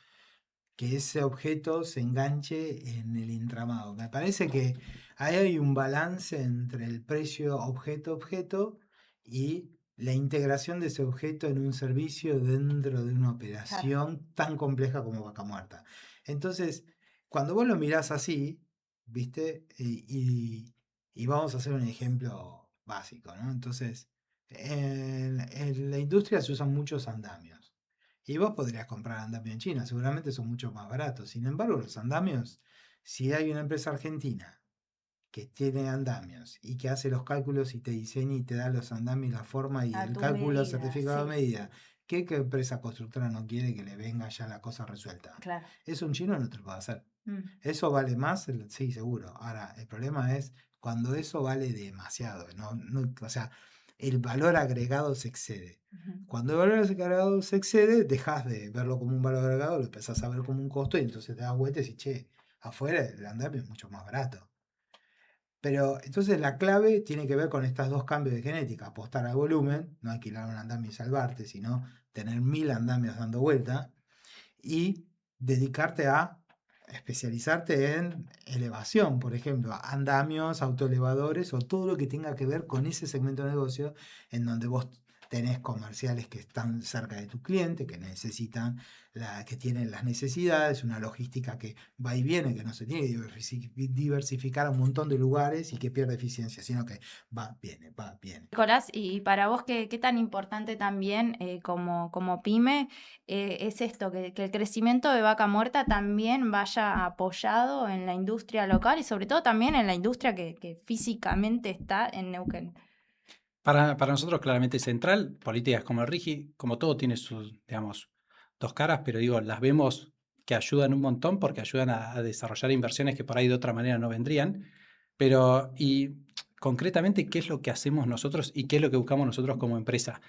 que ese objeto se enganche en el entramado. Me parece que ahí hay un balance entre el precio objeto-objeto y la integración de ese objeto en un servicio dentro de una operación tan compleja como Vaca Muerta. Entonces, cuando vos lo mirás así, ¿viste? Y vamos a hacer un ejemplo básico, ¿no? Entonces, en la industria se usan muchos andamios. Y vos podrías comprar andamios en China, seguramente son mucho más baratos. Sin embargo, los andamios, si hay una empresa argentina que tiene andamios y que hace los cálculos y te diseña y te da los andamios, la forma y A el tu cálculo medida, certificado de sí, medida, ¿qué empresa constructora no quiere que le venga ya la cosa resuelta? claro. Eso un chino no te lo puede hacer. Mm, ¿Eso vale más? Sí, seguro. Ahora, el problema es cuando eso vale demasiado. O sea, el valor agregado se excede. ujú. Cuando el valor agregado se excede, dejas de verlo como un valor agregado, lo empezás a ver como un costo y entonces te das vuelta y decís, che, afuera el andamio es mucho más barato. Pero entonces la clave tiene que ver con estos dos cambios de genética, apostar al volumen, no alquilar un andamio y salvarte, sino tener 1000 andamios dando vuelta y dedicarte a especializarte en elevación, por ejemplo, andamios, autoelevadores o todo lo que tenga que ver con ese segmento de negocio en donde vos tenés comerciales que están cerca de tu cliente, que necesitan, que tienen las necesidades, una logística que va y viene, que no se tiene que diversificar a un montón de lugares y que pierde eficiencia, sino que va, viene, va, viene. Nicolás, y para vos, ¿qué tan importante también como pyme es esto, que el crecimiento de Vaca Muerta también vaya apoyado en la industria local y sobre todo también en la industria que físicamente está en Neuquén? Para nosotros claramente es central, políticas como el RIGI, como todo tiene sus, digamos, dos caras, pero digo, las vemos que ayudan un montón porque ayudan a desarrollar inversiones que por ahí de otra manera no vendrían. Pero, y concretamente, ¿qué es lo que hacemos nosotros y qué es lo que buscamos nosotros como empresa?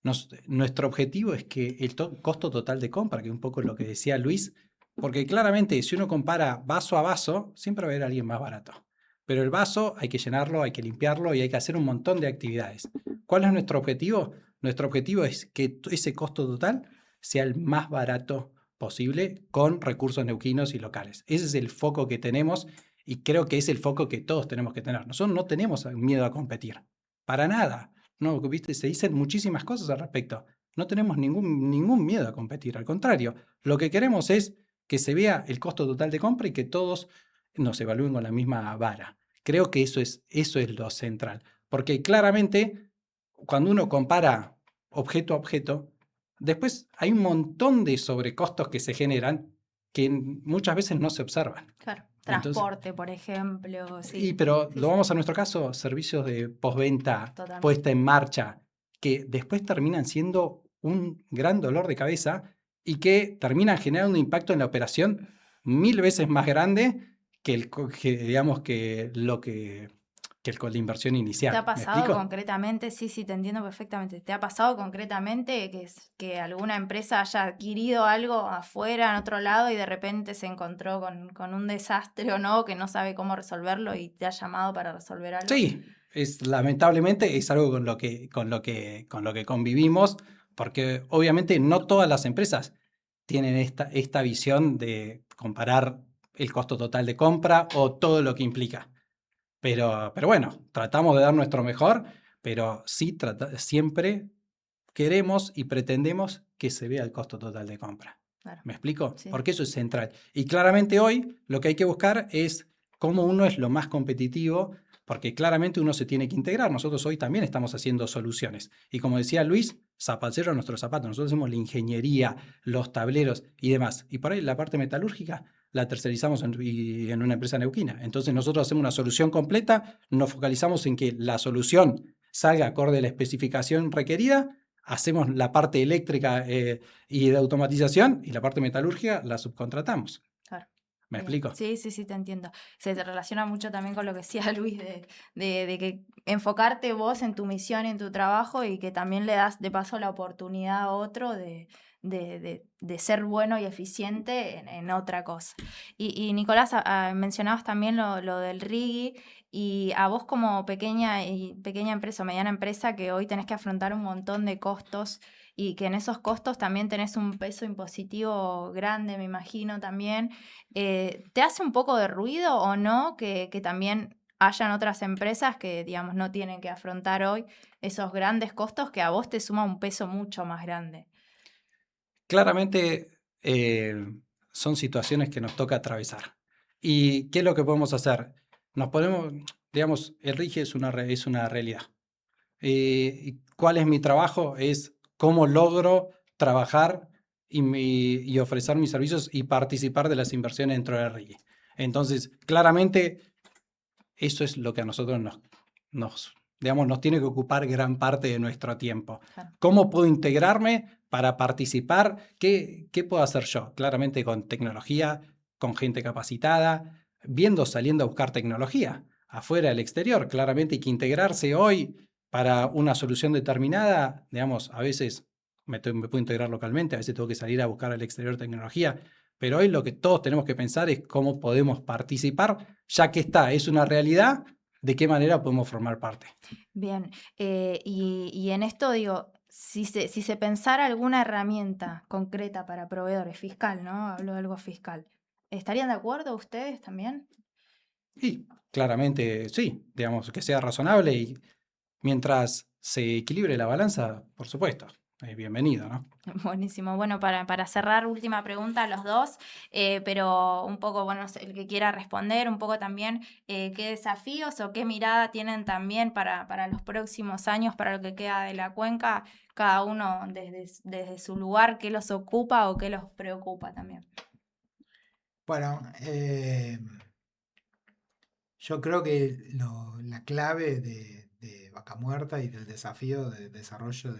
Nuestro objetivo es que el costo total de compra, que es un poco lo que decía Luis, porque claramente si uno compara vaso a vaso, siempre va a haber alguien más barato. Pero el vaso hay que llenarlo, hay que limpiarlo y hay que hacer un montón de actividades. ¿Cuál es nuestro objetivo? Nuestro objetivo es que ese costo total sea el más barato posible con recursos neuquinos y locales. Ese es el foco que tenemos y creo que es el foco que todos tenemos que tener. Nosotros no tenemos miedo a competir, para nada. No, viste, se dicen muchísimas cosas al respecto. No tenemos ningún miedo a competir. Al contrario, lo que queremos es que se vea el costo total de compra y que todos nos evalúen con la misma vara. Creo que eso es lo central. Porque claramente, cuando uno compara objeto a objeto, después hay un montón de sobrecostos que se generan que muchas veces no se observan. Claro, Entonces, transporte, por ejemplo, sí. pero Sí, lo sí, vamos a nuestro caso, servicios de postventa, totalmente. puesta en marcha, que después terminan siendo un gran dolor de cabeza y que terminan generando un impacto en la operación 1000 veces más grande digamos, que la inversión ¿Te inicial. ha ¿Me pasado explico? concretamente? Sí, sí, te entiendo perfectamente. ¿Te ha pasado concretamente que alguna empresa haya adquirido algo afuera, en otro lado, y de repente se encontró con un desastre o no, que no sabe cómo resolverlo y te ha llamado para resolver algo? Sí, lamentablemente es algo con lo que convivimos, porque obviamente no todas las empresas tienen esta visión de comparar el costo total de compra o todo lo que implica. Pero bueno, tratamos de dar nuestro mejor, pero sí siempre queremos y pretendemos que se vea el costo total de compra. Claro. ¿Me explico? Sí. Porque eso es central. Y claramente hoy lo que hay que buscar es cómo uno es lo más competitivo, porque claramente uno se tiene que integrar. Nosotros hoy también estamos haciendo soluciones. Y como decía Luis, zapatero a nuestros zapatos. Nosotros hacemos la ingeniería, los tableros y demás. Y por ahí la parte metalúrgica la tercerizamos en una empresa neuquina. Entonces nosotros hacemos una solución completa, nos focalizamos en que la solución salga acorde a la especificación requerida, hacemos la parte eléctrica y de automatización y la parte metalúrgica la subcontratamos. Claro. ¿Me Bien. explico? Sí, sí, sí, te entiendo. Se te relaciona mucho también con lo que decía Luis, de que enfocarte vos en tu misión y en tu trabajo y que también le das de paso la oportunidad a otro de de ser bueno y eficiente en otra cosa. Y Nicolás, mencionabas también lo del RIGI, y a vos como pequeña empresa o mediana empresa que hoy tenés que afrontar un montón de costos y que en esos costos también tenés un peso impositivo grande, me imagino también, ¿te hace un poco de ruido o no que también hayan otras empresas que, digamos, no tienen que afrontar hoy esos grandes costos que a vos te suma un peso mucho más grande? Claramente son situaciones que nos toca atravesar. ¿Y qué es lo que podemos hacer? Nos podemos, digamos, el RIGI es una realidad. ¿Y cuál es mi trabajo? Es cómo logro trabajar y ofrecer mis servicios y participar de las inversiones dentro del RIGI. Entonces, claramente, eso es lo que a nosotros nos tiene que ocupar gran parte de nuestro tiempo. Claro. ¿Cómo puedo integrarme para participar? ¿Qué puedo hacer yo? Claramente con tecnología, con gente capacitada, saliendo a buscar tecnología afuera del exterior. Claramente hay que integrarse hoy para una solución determinada. Digamos, a veces me puedo integrar localmente, a veces tengo que salir a buscar al exterior tecnología. Pero hoy lo que todos tenemos que pensar es cómo podemos participar, ya que es una realidad, de qué manera podemos formar parte. Bien, y en esto digo, si se pensara alguna herramienta concreta para proveedores, fiscal, ¿no? Hablo de algo fiscal. ¿Estarían de acuerdo ustedes también? Y claramente sí, digamos, que sea razonable y mientras se equilibre la balanza, por supuesto, bienvenido, ¿no? Buenísimo. Bueno, para cerrar, última pregunta a los dos, pero un poco, bueno, el que quiera responder, un poco también qué desafíos o qué mirada tienen también para los próximos años, para lo que queda de la cuenca, cada uno desde su lugar, qué los ocupa o qué los preocupa también. Bueno, yo creo que la clave de Vaca Muerta y del desafío de desarrollo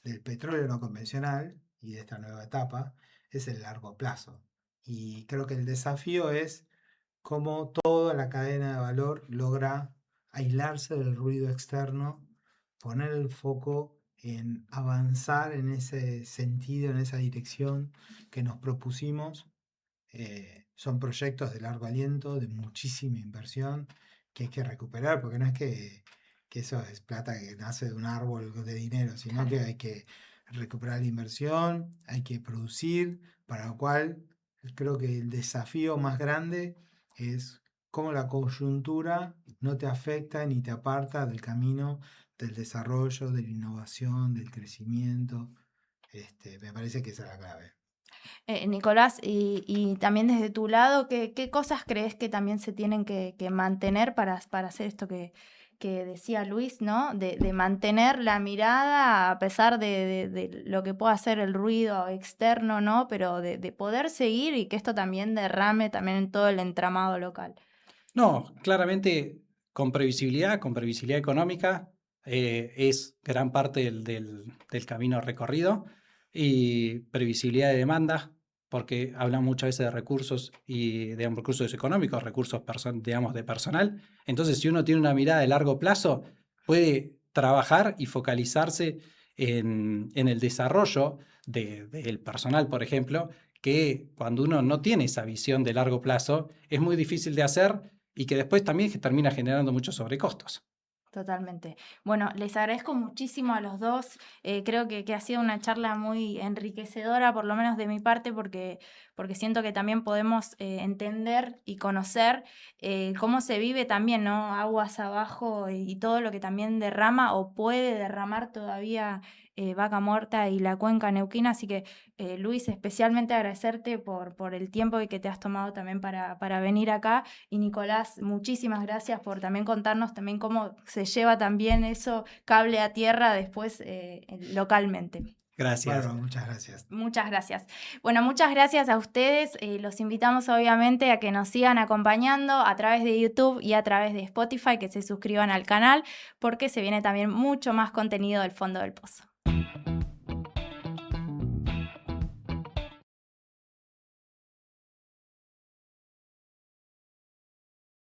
del petróleo no convencional y de esta nueva etapa es el largo plazo. Y creo que el desafío es cómo toda la cadena de valor logra aislarse del ruido externo, poner el foco en avanzar en ese sentido, en esa dirección que nos propusimos. Son proyectos de largo aliento, de muchísima inversión que hay que recuperar, porque no es que eso es plata que nace de un árbol de dinero, sino que hay que recuperar la inversión, hay que producir, para lo cual creo que el desafío más grande es cómo la coyuntura no te afecta ni te aparta del camino del desarrollo, de la innovación, del crecimiento. Me parece que esa es la clave. Nicolás, y también desde tu lado, ¿qué cosas crees que también se tienen que mantener para hacer esto que decía Luis, ¿no? De mantener la mirada a pesar de lo que pueda hacer el ruido externo, ¿no? Pero de poder seguir y que esto también derrame también en todo el entramado local. No, claramente con previsibilidad económica, es gran parte del camino recorrido, y previsibilidad de demanda, porque hablan muchas veces de recursos y de recursos económicos, recursos digamos, de personal. Entonces, si uno tiene una mirada de largo plazo, puede trabajar y focalizarse en el desarrollo del personal, por ejemplo, que cuando uno no tiene esa visión de largo plazo, es muy difícil de hacer y que después también termina generando muchos sobrecostos. Totalmente. Bueno, les agradezco muchísimo a los dos. Creo que ha sido una charla muy enriquecedora, por lo menos de mi parte, porque siento que también podemos entender y conocer cómo se vive también, ¿no? Aguas abajo y todo lo que también derrama o puede derramar todavía Vaca Muerta y la cuenca neuquina. Así que, Luis, especialmente agradecerte por el tiempo que te has tomado también para venir acá. Y Nicolás, muchísimas gracias por también contarnos también cómo se lleva también eso cable a tierra después localmente. Gracias. Bueno, muchas gracias. Muchas gracias. Bueno, muchas gracias a ustedes. Los invitamos obviamente a que nos sigan acompañando a través de YouTube y a través de Spotify, que se suscriban al canal porque se viene también mucho más contenido del Fondo del Pozo.